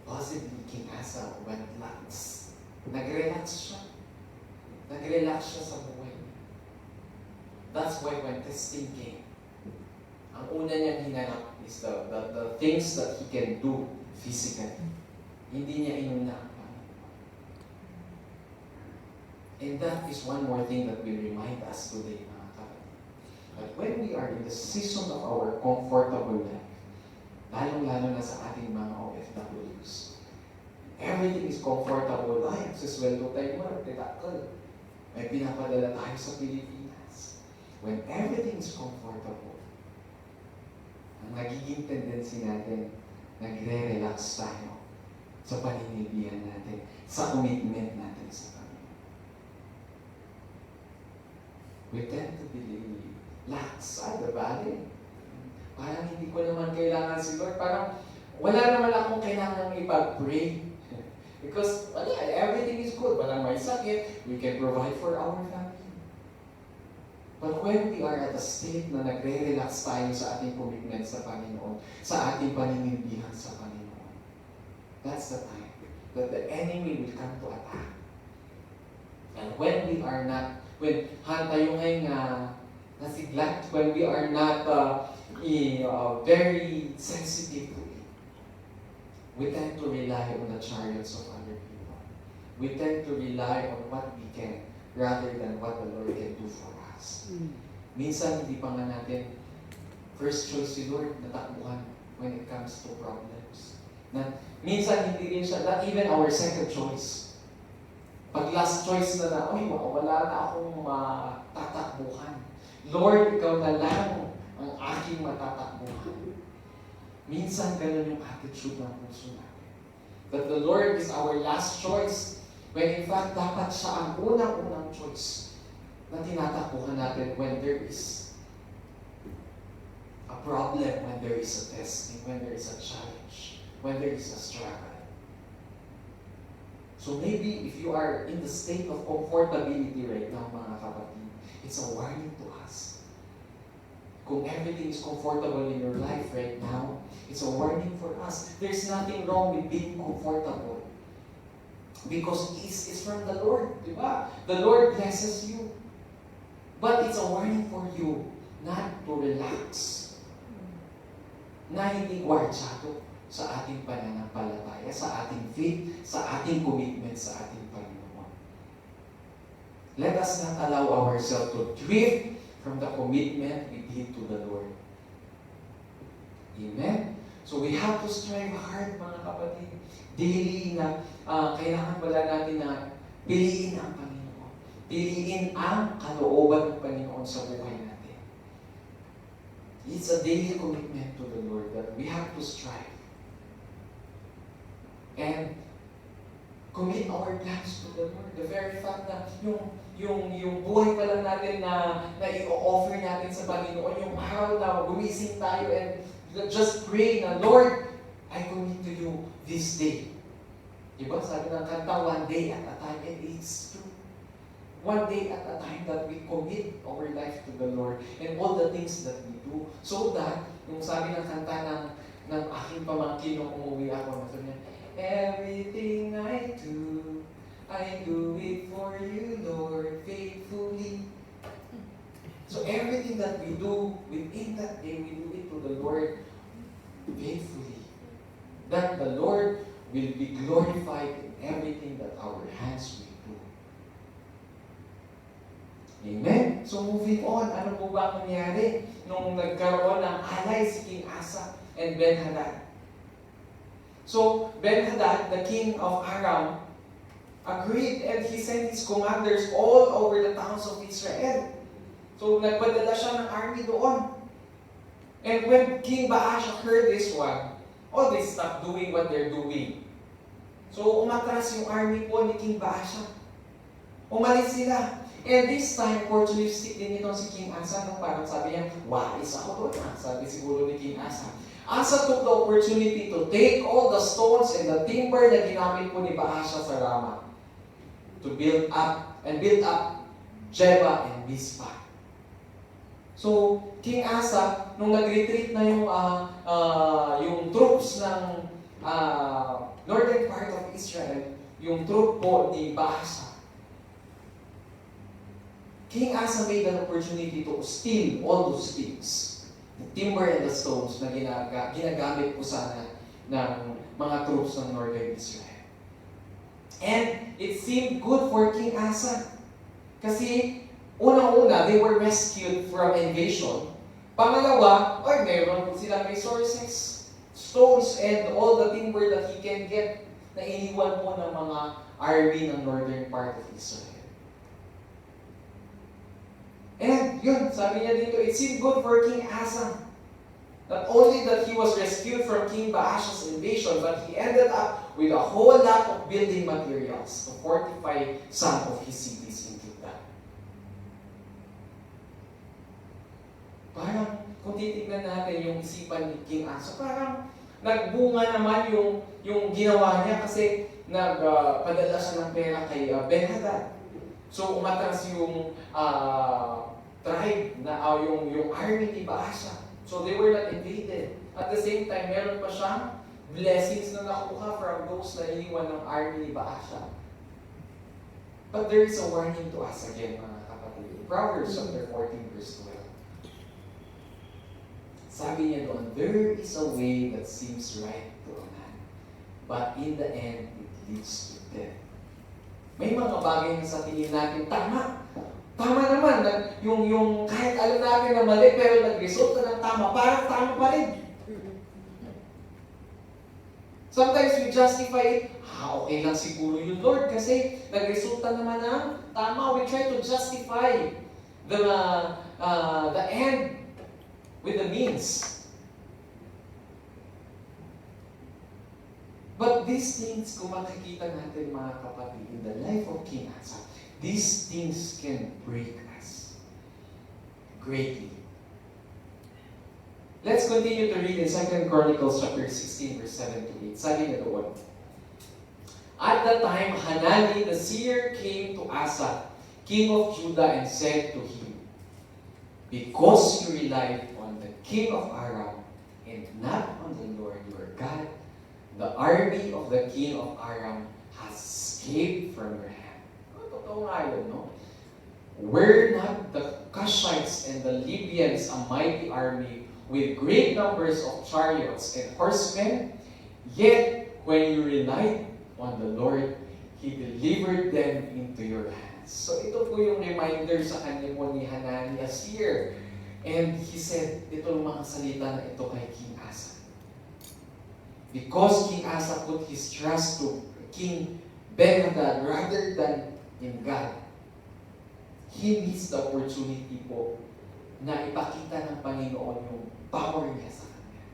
possibly King Asa went lax. Nag-relax siya. Nag-relax siya sa buhay niya. That's why when testing came, ang una niyang hinanap is the things that he can do physically. Hindi niya inuna ang Panginoon. And that is one more thing that will remind us today, mga kapatid. That when we are in the season of our comfortable life, lalong-lalo na sa ating mga OFWs, everything is comfortable. Ay, sisweldo tayo mo, titakal. May pinapadala tayo sa Pilipinas. When everything is comfortable, ang nagiging tendency natin, nagre-relax tayo sa paninilbihan natin, sa commitment natin sa Panginoon. We tend to believe, lax, bali. Parang hindi ko naman kailangan si Lord. Parang wala naman akong kailangan ipag-pray. Because everything is good. Walang may sakit, we can provide for our family. But when we are at a state na nagre-relax tayo sa ating commitment sa Panginoon, sa ating paninilbihan sa Panginoon, that's the time that the enemy will come to attack. And when we are not, when tayo ngayon nasiglat, when we are not very sensitive to it, we tend to rely on the chariots of other people. We tend to rely on what we can rather than what the Lord can do for us. Minsan, hindi pa nga natin first choice si Lord na takbuhan when it comes to problems. Minsan, hindi rin siya, not even our second choice. Pag last choice na wala na akong matatakbuhan. Lord, ikaw na lang ang aking matatakbuhan. Minsan, ganun yung attitude ng puso natin. That the Lord is our last choice, when in fact, dapat siya ang unang-unang choice na tinatakbuhan natin when there is a problem, when there is a testing, when there is a challenge, when there is a struggle. So maybe if you are in the state of comfortability right now, mga kapatid, it's a warning to us. Kung everything is comfortable in your life right now, it's a warning for us. There's nothing wrong with being comfortable. Because it's from the Lord, di ba? The Lord blesses you. But it's a warning for you not to relax. Na hindi gwardyado sa ating pananampalataya, sa ating faith, sa ating commitment sa ating Panginoon. Let us not allow ourselves to drift from the commitment we did to the Lord. Amen? So we have to strive hard, mga kapatid. Daily na kailangan pala natin na piliin ang Panginoon. Piliin ang kalooban ng Panginoon sa buhay natin. It's a daily commitment to the Lord that we have to strive. And commit our plans to the Lord. The very fact na yung buhay pa lang natin na i-offer natin sa Panginoon, yung araw na gumising tayo and just pray na, Lord, I commit to you this day. Diba? Sabi ng kanta, one day at a time, and it's true. One day at a time that we commit our life to the Lord and all the things that we do. So that, yung sabi ng kanta ng aking pamangkin nung umuwi ako, sabi niya, everything I do it for you, Lord, faithfully. So everything that we do within that day, we do it to the Lord faithfully. That the Lord will be glorified in everything that our hands will do. Amen? So moving on, ano po ba ang nangyari nung nagkaroon ng alay si King Asa and Ben-Hadad? So, Ben-Hadad, the king of Aram, agreed and he sent his commanders all over the towns of Israel. So, nagpadala siya ng army doon. And when King Baasha heard this one, Oh, they stopped doing what they're doing. So, umatras yung army po ni King Baasha. Umalis sila. And this time, opportunistic din itong si King Asa. No? Parang sabi niya, wais ako doon. Sabi siguro ni King Asa. Asa took the opportunity to take all the stones and the timber na ginamit po ni Baasha sa Rama to build up Jeba and Mizpah. So, King Asa, nung nag-retreat na yung troops ng northern part of Israel, yung troop po ni Baasha, King Asa made an opportunity to steal all those things, the timber and the stones na ginagamit po sana ng mga troops ng northern Israel. And it seemed good for King Asa. Kasi unang-una, they were rescued from invasion. Pangalawa, meron po silang resources, stones, and all the timber that he can get na iniwan po ng mga army ng northern part of Israel. And yun, sabi niya dito, it seemed good for King Asa. Not only that he was rescued from King Baasha's invasion, but he ended up with a whole lot of building materials to fortify some of his cities in Judah. Parang, kung titignan natin yung isipan ni King Asa, parang nagbunga naman yung ginawa niya kasi nagpadala siya ng pera kay Ben-Hadad. So, umatras yung tribe na yung army ni Baasha. So, they were not invaded. At the same time, meron pa siyang blessings na nakuha from those na iniwan ng army ni Baasha. But there is a warning to us again, mga kapatid. Proverbs chapter 14, verse 12. Sabi niya doon, there is a way that seems right to a man, but in the end, it leads to death. May mga bagay na sa tingin natin, tama. Tama naman. Yung kahit alam natin na mali, pero nag-resulta ng tama, parang tama pa rin. Sometimes we justify it, okay lang siguro yun, Lord, kasi nag-resulta naman ng tama. We try to justify the end with the means. But these things, kung makikita natin mga kapatid, in the life of King Asa, these things can break us greatly. Let's continue to read in 2 Chronicles chapter 16, verse 7 to 8. Sabi niya doon, at that time, Hanani the seer came to Asa, king of Judah, and said to him, because you relied on the king of Aram and not on the Lord your God, the army of the king of Aram has escaped from your hand. Totoo nga yun, no? Were not the Cushites and the Libyans a mighty army with great numbers of chariots and horsemen? Yet, when you relied on the Lord, He delivered them into your hands. So ito po yung reminder sa kanya po ni Hanani a seer. And he said, itong mga salita na ito kay King Asa. Because King Asa put his trust to King Ben-Hadad rather than in God, he missed the opportunity po na ipakita ng Panginoon yung power niya sa kanya.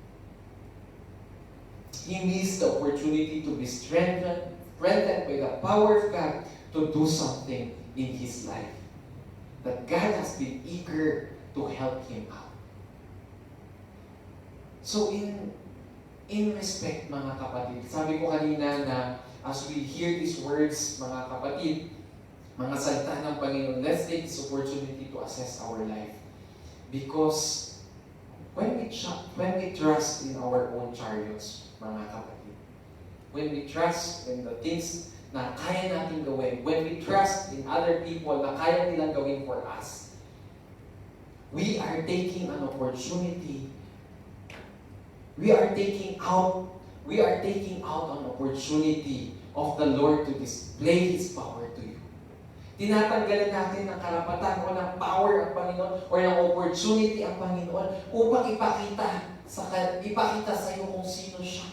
He missed the opportunity to be strengthened by the power of God to do something in his life. That God has been eager to help him out. So in respect, mga kapatid, sabi ko kanina na as we hear these words, mga kapatid, mga salita ng Panginoon, let's take this opportunity to assess our life. Because when we trust in our own chariots, mga kapatid, when we trust in the things na kaya natin gawin, when we trust in other people na kaya nilang gawin for us, we are taking an opportunity. We are taking out an opportunity of the Lord to display His power to you. Tinatanggalan natin ng karapatan o ng power ang Panginoon o ng opportunity ang Panginoon upang ipakita sa iyo kung sino siya.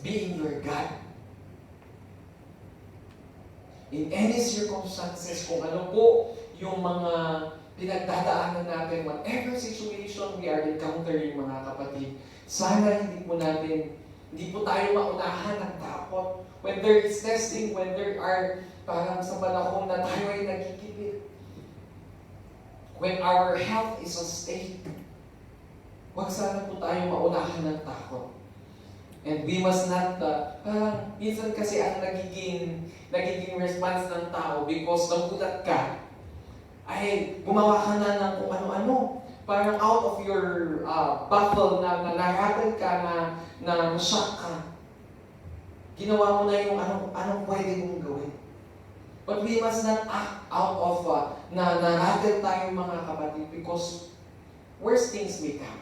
Being your God. In any circumstances, kung ano po yung mga pinagdadaanan natin, whatever situation we are encountering, mga kapatid, Sana hindi po tayo maunahan ng takot. When there is testing, when there are parang sa panahon na tayo ay nagkikipit. When our health is unstable, huwag sana po tayo maunahan ng takot. And we must not, parang minsan kasi ang nagiging response ng tao because nagulat ka, ay gumawa ka na ng kung ano-ano. Parang out of your battle na narattle ka, na shock ka. Ginawa mo na yung anong pwede mong gawin. But we must not act out of na narattle tayo mga kapatid because worse things may come.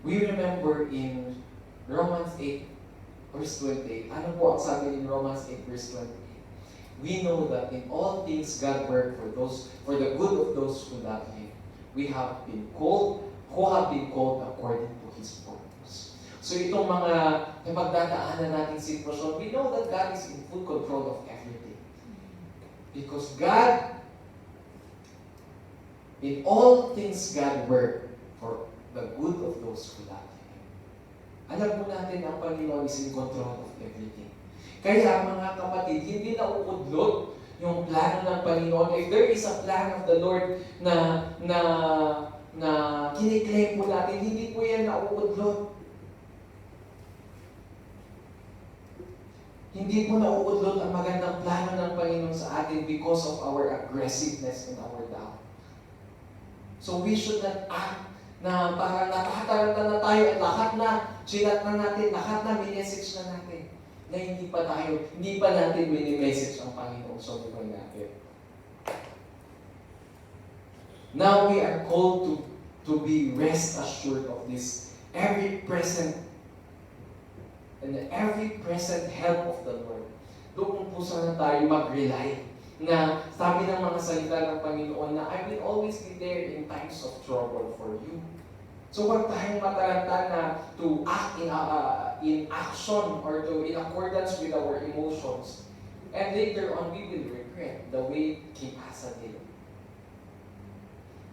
We remember in Romans 8, verse 28. Ano po ang sabi in Romans 8, verse 28? We know that in all things God works for the good of those who love Him. Who have been called according to His purpose. So itong mga napagdadaanan nating sitwasyon, we know that God is in full control of everything. Because God, in all things God works for the good of those who love Him. Alam po natin ang Panginoon is in control of everything. Kaya mga kapatid, hindi nauudlot yung plano ng Panginoon. If there is a plan of the Lord na kiniklaim po natin, hindi po yan nauudlot. Hindi po nauudlot ang magandang plano ng Panginoon sa atin because of our aggressiveness and our doubt. So we should not act na parang natataranta na tayo at lahat na, sinat na natin, lahat na minessage na natin. Na hindi pa natin mini-message ang Panginoon sa buhay natin. Now we are called to be rest assured of this every present help of the Lord. Doon po sana tayo mag-rely na sabi ng mga salita ng Panginoon na I will always be there in times of trouble for you. So huwag tayong mataranta na to act in action or in accordance with our emotions. And later on, we will regret the way King Asa did.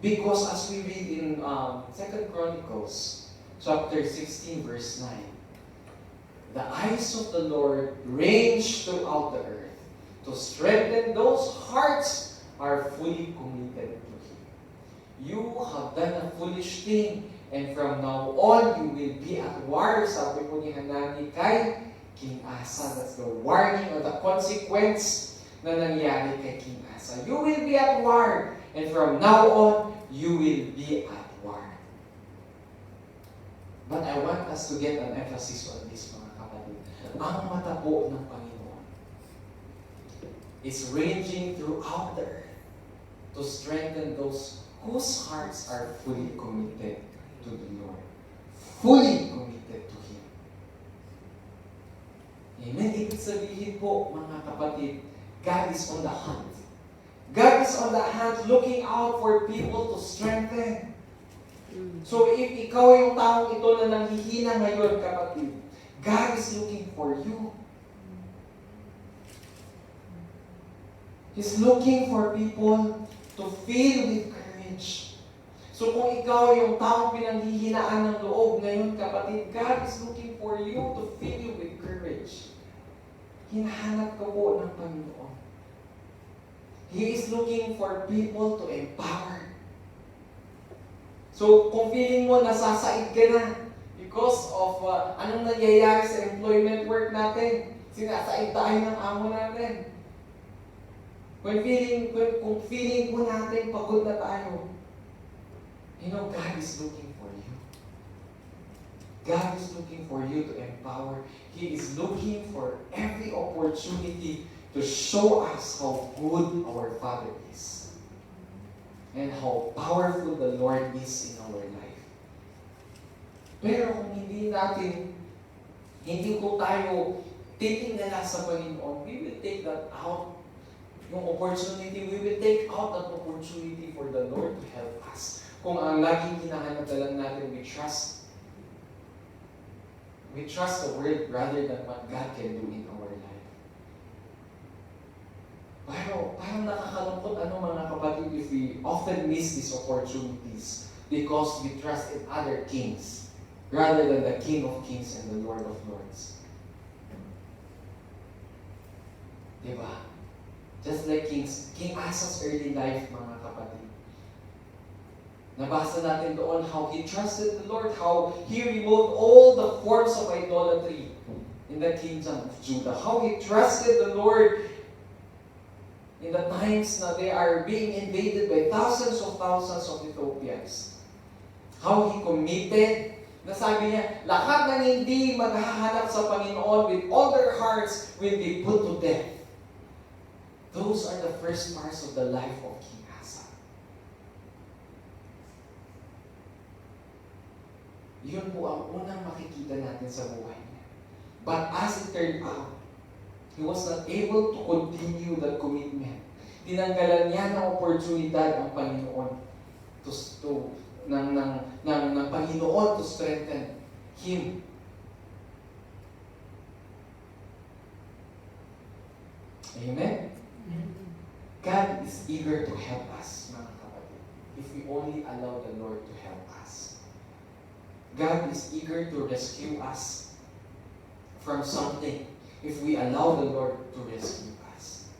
Because as we read in 2 Chronicles chapter 16 verse 9, the eyes of the Lord range throughout the earth to strengthen those hearts are fully committed to Him. You have done a foolish thing, and from now on, you will be at war. Sabi po ni Hanani kay King Asa. That's the warning or the consequence na nangyari kay King Asa. You will be at war, and from now on, you will be at war. But I want us to get an emphasis on this, mga kapatid. Ang mata po ng Panginoon is ranging throughout the earth to strengthen those whose hearts are fully committed to the Lord. Fully committed to Him. Amen? Ibig sabihin po, mga kapatid, God is on the hunt. God is on the hunt looking out for people to strengthen. So if ikaw yung taong ito na nanghihina ngayon, kapatid, God is looking for you. He's looking for people to fill with courage. So kung ikaw yung taong pinanghihinaan ng loob ngayon, kapatid, God is looking for you to fill you with courage. Hinahanap ka po ng Panginoon. He is looking for people to empower. So kung feeling mo nasasaid ka na because of anong nangyayari sa employment work natin, sinasaid tayo ng amo natin. Kung feeling po natin pagod na tayo, you know, God is looking for you. God is looking for you to empower. He is looking for every opportunity to show us how good our Father is and how powerful the Lord is in our life. Pero kung hindi ko tayo titingala sa Panginoon, we will take that out. Yung opportunity, we will take out that opportunity for the Lord to help us. Kung ang laging hinahanap lang natin, we trust the Word rather than what God can do in our life. Pero parang nakakalungkot mga kapatid if we often miss these opportunities because we trust in other kings rather than the King of Kings and the Lord of Lords. Diba? Just like King Asa's early life, mga kapatid. Nabasa natin doon how he trusted the Lord, how he removed all the forms of idolatry in the kingdom of Judah. How he trusted the Lord in the times na they are being invaded by thousands of Ethiopians. How he committed, na sabi niya, lahat ng hindi maghahanap sa Panginoon with all their hearts will be put to death. Those are the first parts of the life of King Asa. Yun po ang unang makikita natin sa buhay niya. But as it turned out, he was not able to continue that commitment. Tinanggalan niya ng oportunidad ang Panginoon ng Panginoon to strengthen him. Amen? God is eager to help us, mga kapatid, if we only allow the Lord to help us. God is eager to rescue us from something if we allow the Lord to rescue us.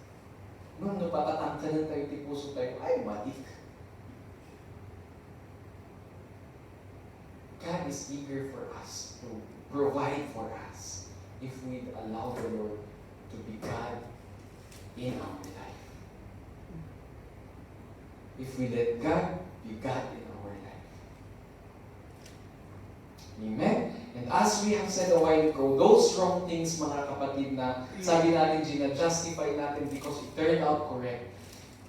Nung napatatangkalan tayo, tipuso tayo, ay, what if? God is eager for us to provide for us if we allow the Lord to be God in our life. If we let God be God in our life. Amen? And as we have said a while ago, those wrong things, mga kapatid, na sabi natin, gina-justify natin because it turned out correct,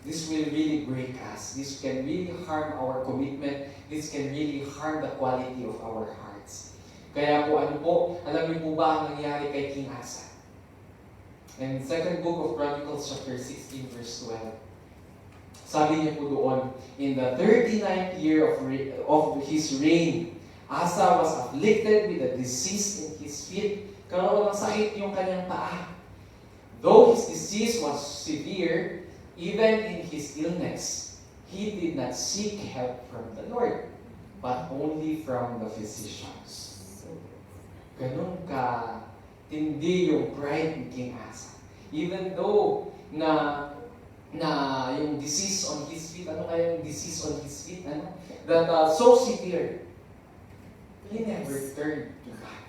this will really break us. This can really harm our commitment. This can really harm the quality of our hearts. Kaya po, alam niyo po ba ang nangyari kay King Asa? In 2nd book of Chronicles chapter 16 verse 12, sabi niya po doon, in the 39th year of his reign, Asa was afflicted with a disease in his feet. Karoon ng sakit yung kanyang paa. Though his disease was severe, even in his illness, he did not seek help from the Lord, but only from the physicians. Ganun ka tindi yung pride ni King Asa. Even though na yung disease on his feet, ano kaya yung disease on his feet, that so severe, he never turned to God.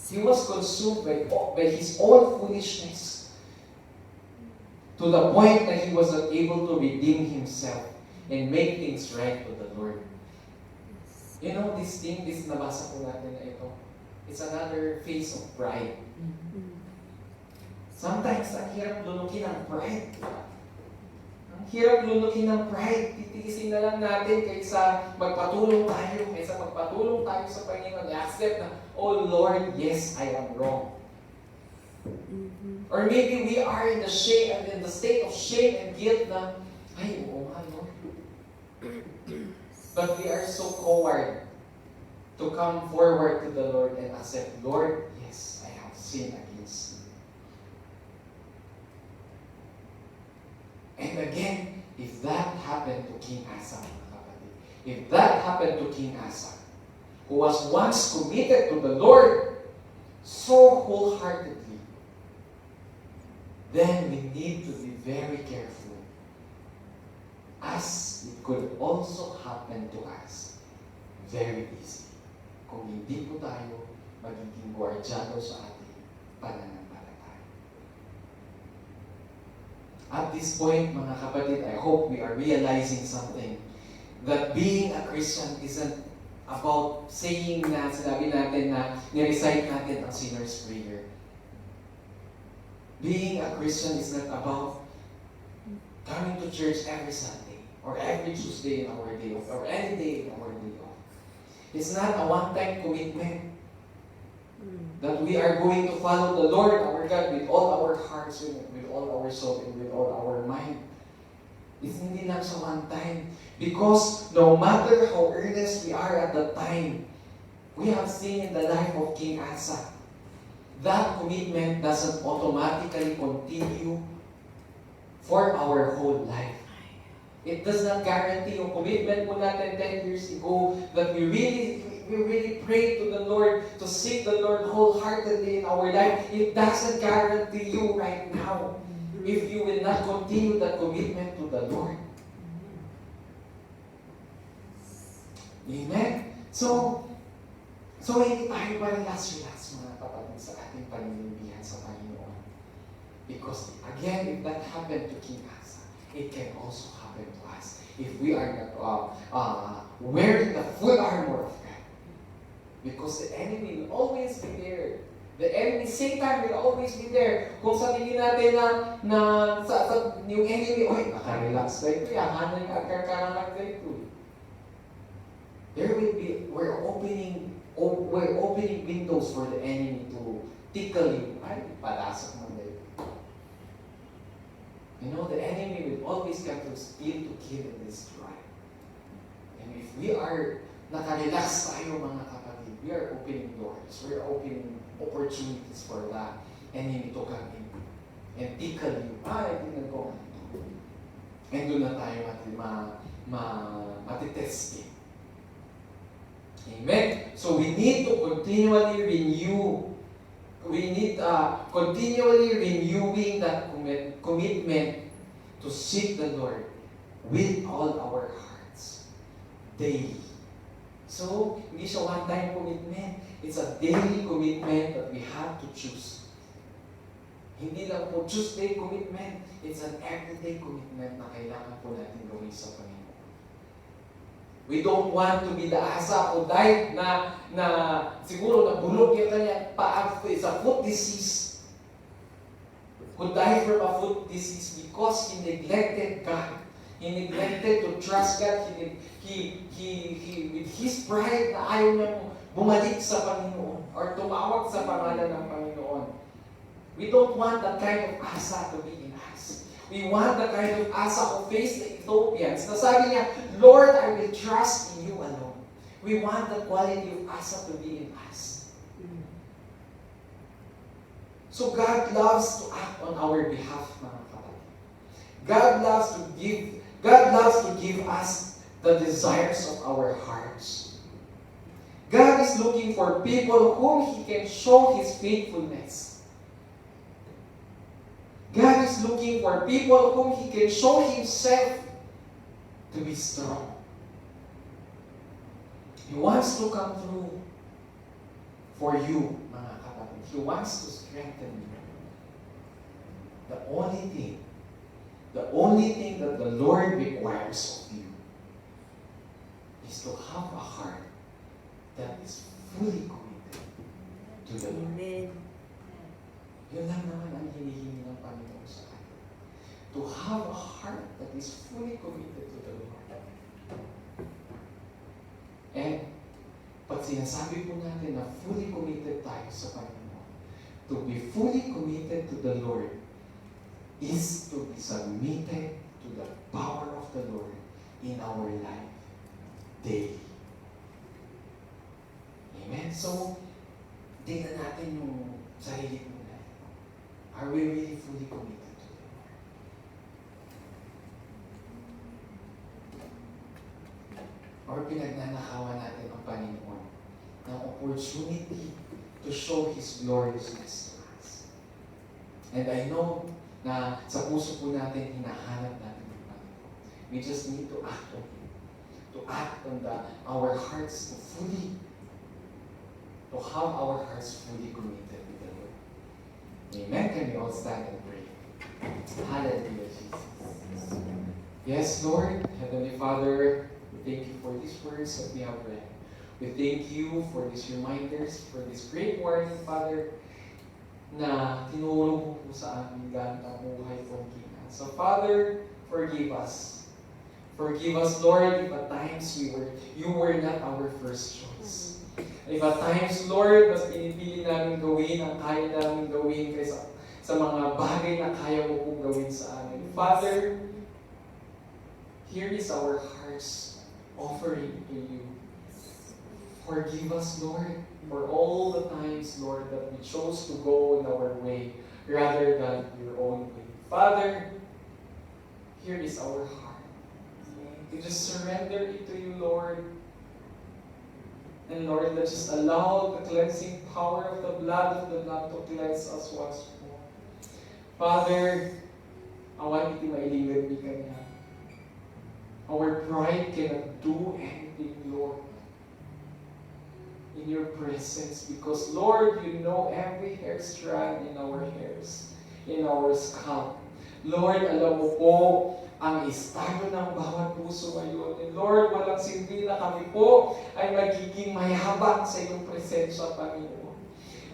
He was consumed by his own foolishness to the point that he was not able to redeem himself and make things right with the Lord. You know, this nabasa po natin na ito, it's another phase of pride. Sometimes, ang hirap lulukin ng pride. Ang hirap lulukin ng pride. Titiisin na lang natin kaysa magpatulong tayo sa Panginoon. I-accept na, oh Lord, yes, I am wrong. Or maybe we are in the state of shame and guilt na, ay, oo nga, Lord. But we are so coward to come forward to the Lord and accept, Lord, yes, I have sinned against you. And again, if that happened to King Asa, if that happened to King Asa, who was once committed to the Lord so wholeheartedly, then we need to be very careful, as it could also happen to us very easily kung hindi po tayo magiging guardyado sa ating pananampalataya. At this point, mga kapatid, I hope we are realizing something, that being a Christian isn't about saying na, sinabi natin na ni-recite natin ang sinner's prayer. Being a Christian is not about coming to church every Sunday or every Tuesday in our day off or any day in our day off. It's not a one-time commitment that we are going to follow the Lord our God with all our hearts, with all our soul, and with all our mind. It's hindi lang sa one time. Because no matter how earnest we are at that time, we have seen in the life of King Asa, that commitment doesn't automatically continue for our whole life. It does not guarantee yung commitment mo natin 10 years ago that we really pray to the Lord, to seek the Lord wholeheartedly in our life. It doesn't guarantee you right now if you will not continue that commitment to the Lord. Amen? So hindi tayo relax mga kapatid sa ating paninimbihan sa Panginoon. Because again, if that happened to King Asa, it can also happen to us. If we are not wearing the full armor of God. Because the enemy will always be there. The enemy, Satan will always be there. Kung sabihin natin na yung enemy, oy, nakarelax na ito, hanan yung agkakaranag na ito. We're opening windows for the enemy to tickle you. Ay, palasak mo na ito. You know, the enemy will always come to steal, to kill, and destroy. And if we are nakarelax tayo mga kapatid, we are opening doors. We are opening opportunities for the enemy to come in and tickle you. Ay, tingnan ko. And doon na tayo matitesting. Amen? So we need to continually renew. We need continually renewing that commitment to seek the Lord with all our hearts daily. So, hindi siya one-time commitment. It's a daily commitment that we have to choose. Hindi lang po Tuesday commitment. It's an everyday commitment na kailangan po natin gawin sa Panginoon. We don't want to be the Asa who died na siguro nabulok yung kanyang paa. It's a foot disease. Who died from a foot disease because he neglected God. He neglected to trust God. He with his pride na ayaw niyang bumalik sa Panginoon or tumawag sa pangalan ng Panginoon. We don't want that kind of Asa to be in us. We want the kind of Asa who faced the Ethiopians. Na sabi niya, Lord, I will trust in you alone. We want the quality of Asa to be in us. So God loves to act on our behalf, mga kapatid. God loves to give us the desires of our hearts. God is looking for people whom He can show His faithfulness. God is looking for people whom He can show Himself to be strong. He wants to come through for you, mga kapatid. He wants to strengthen you. The only thing that the Lord requires of you is to have a heart that is fully committed to the Lord. Amen. Yun lang naman ang hinihingi ng Panginoon sa atin. To have a heart that is fully committed to the Lord. And pag sinasabi po natin na fully committed tayo sa Panginoon, to be fully committed to the Lord is to be submitted to the power of the Lord in our life daily. Amen? So, tingnan natin yung sarili mo. Are we really fully committed to the Lord? Or pinagnanakawan natin ang Panginoon ng opportunity to show His gloriousness to us. And I know na sa puso po natin, hinahanap natin ang Panginoon. We just need to act on Him. To act on our hearts to have our hearts fully committed to the Lord. Amen. Can we all stand and pray? Hallelujah, Jesus. Yes, Lord, Heavenly Father, we thank you for these words that we have read. We thank you for these reminders, for this great warning, Father, na tinuro mo po sa amin gamit ang buhay ko. So, Father, forgive us. Forgive us, Lord, if at times you were not our first choice. If at times, Lord, mas pinipili namin gawin ang kaya namin gawin kaysa sa mga bagay na kaya mo pong gawin sa amin. Father, here is our hearts offering to you. Forgive us, Lord, for all the times, Lord, that we chose to go in our way rather than your own way. Father, here is our heart. We just surrender it to you, Lord. And Lord, let's just allow the cleansing power of the blood to cleanse us once more. Father, awan iti mailingad mi kanya. Our pride cannot do anything, Lord, in your presence. Because, Lord, you know every hair strand in our hairs, in our scalp. Lord, alam mo po ang estado ng bawat puso ngayon. And Lord, walang silbi na kami po ay magiging mayabang sa iyong presensya, Panginoon.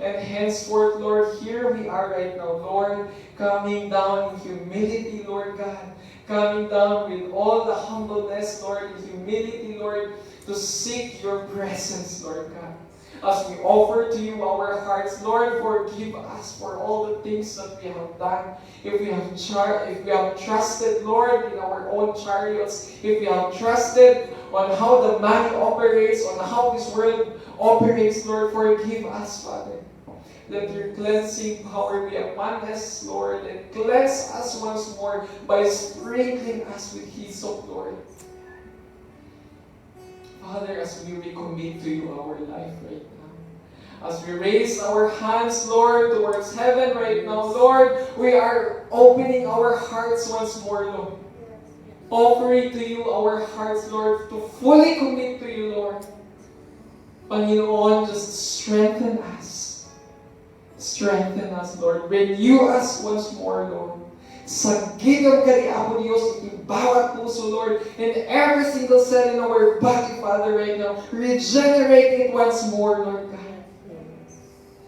And henceforth, Lord, here we are right now, Lord, coming down in humility, Lord God. Coming down with all the humbleness, Lord, and humility, Lord, to seek your presence, Lord God. As we offer to you our hearts, Lord, forgive us for all the things that we have done. If we have trusted, Lord, in our own chariots, if we have trusted on how the money operates, on how this world operates, Lord, forgive us, Father. Let your cleansing power be upon us, Lord, and cleanse us once more by sprinkling us with hyssop, Lord. Father, as we recommit to you our life right now, as we raise our hands, Lord, towards heaven right now, Lord, we are opening our hearts once more, Lord. Offering to you our hearts, Lord, to fully commit to you, Lord. Panginoon, just strengthen us. Strengthen us, Lord. Renew us once more, Lord. Sagid ang kaliabo, Diyos, iti bawat puso, Lord, and every single cell in our body, Father, right now. Regenerate it once more, Lord God.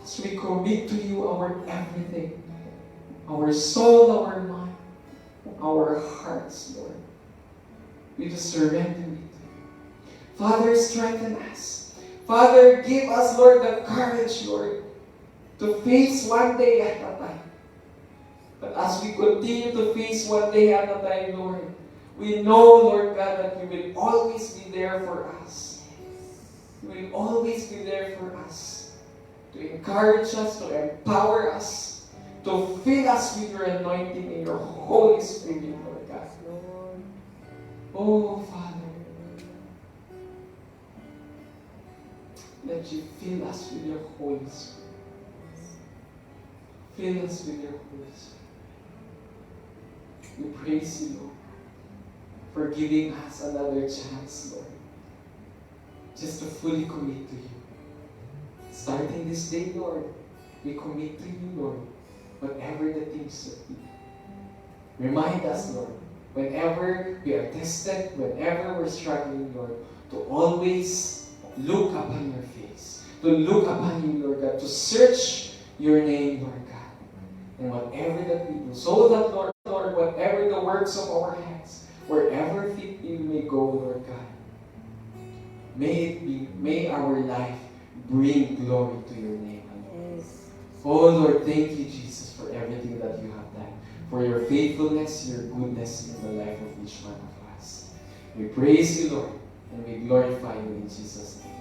As we commit to you our everything, our soul, our mind, our hearts, Lord. We just surrender it to you. Father, strengthen us. Father, give us, Lord, the courage, Lord, to face one day at a time. But as we continue to face one day at a time, Lord, we know, Lord God, that you will always be there for us. You will always be there for us. To encourage us, to empower us, to fill us with your anointing and your Holy Spirit, Lord God. Oh, Father, let you fill us with your Holy Spirit. Fill us with your Holy Spirit. We praise you, Lord, for giving us another chance, Lord, just to fully commit to you. Starting this day, Lord, we commit to you, Lord, whatever the things that we do. Remind us, Lord, whenever we are tested, whenever we're struggling, Lord, to always look upon your face, to look upon you, Lord God, to search your name, Lord God. And whatever that we do, so that, Lord, whatever the works of our hands, wherever feet we may go, Lord God, may our life bring glory to your name. Yes. Oh, Lord, thank you, Jesus, for everything that you have done, for your faithfulness, your goodness in the life of each one of us. We praise you, Lord, and we glorify you in Jesus' name.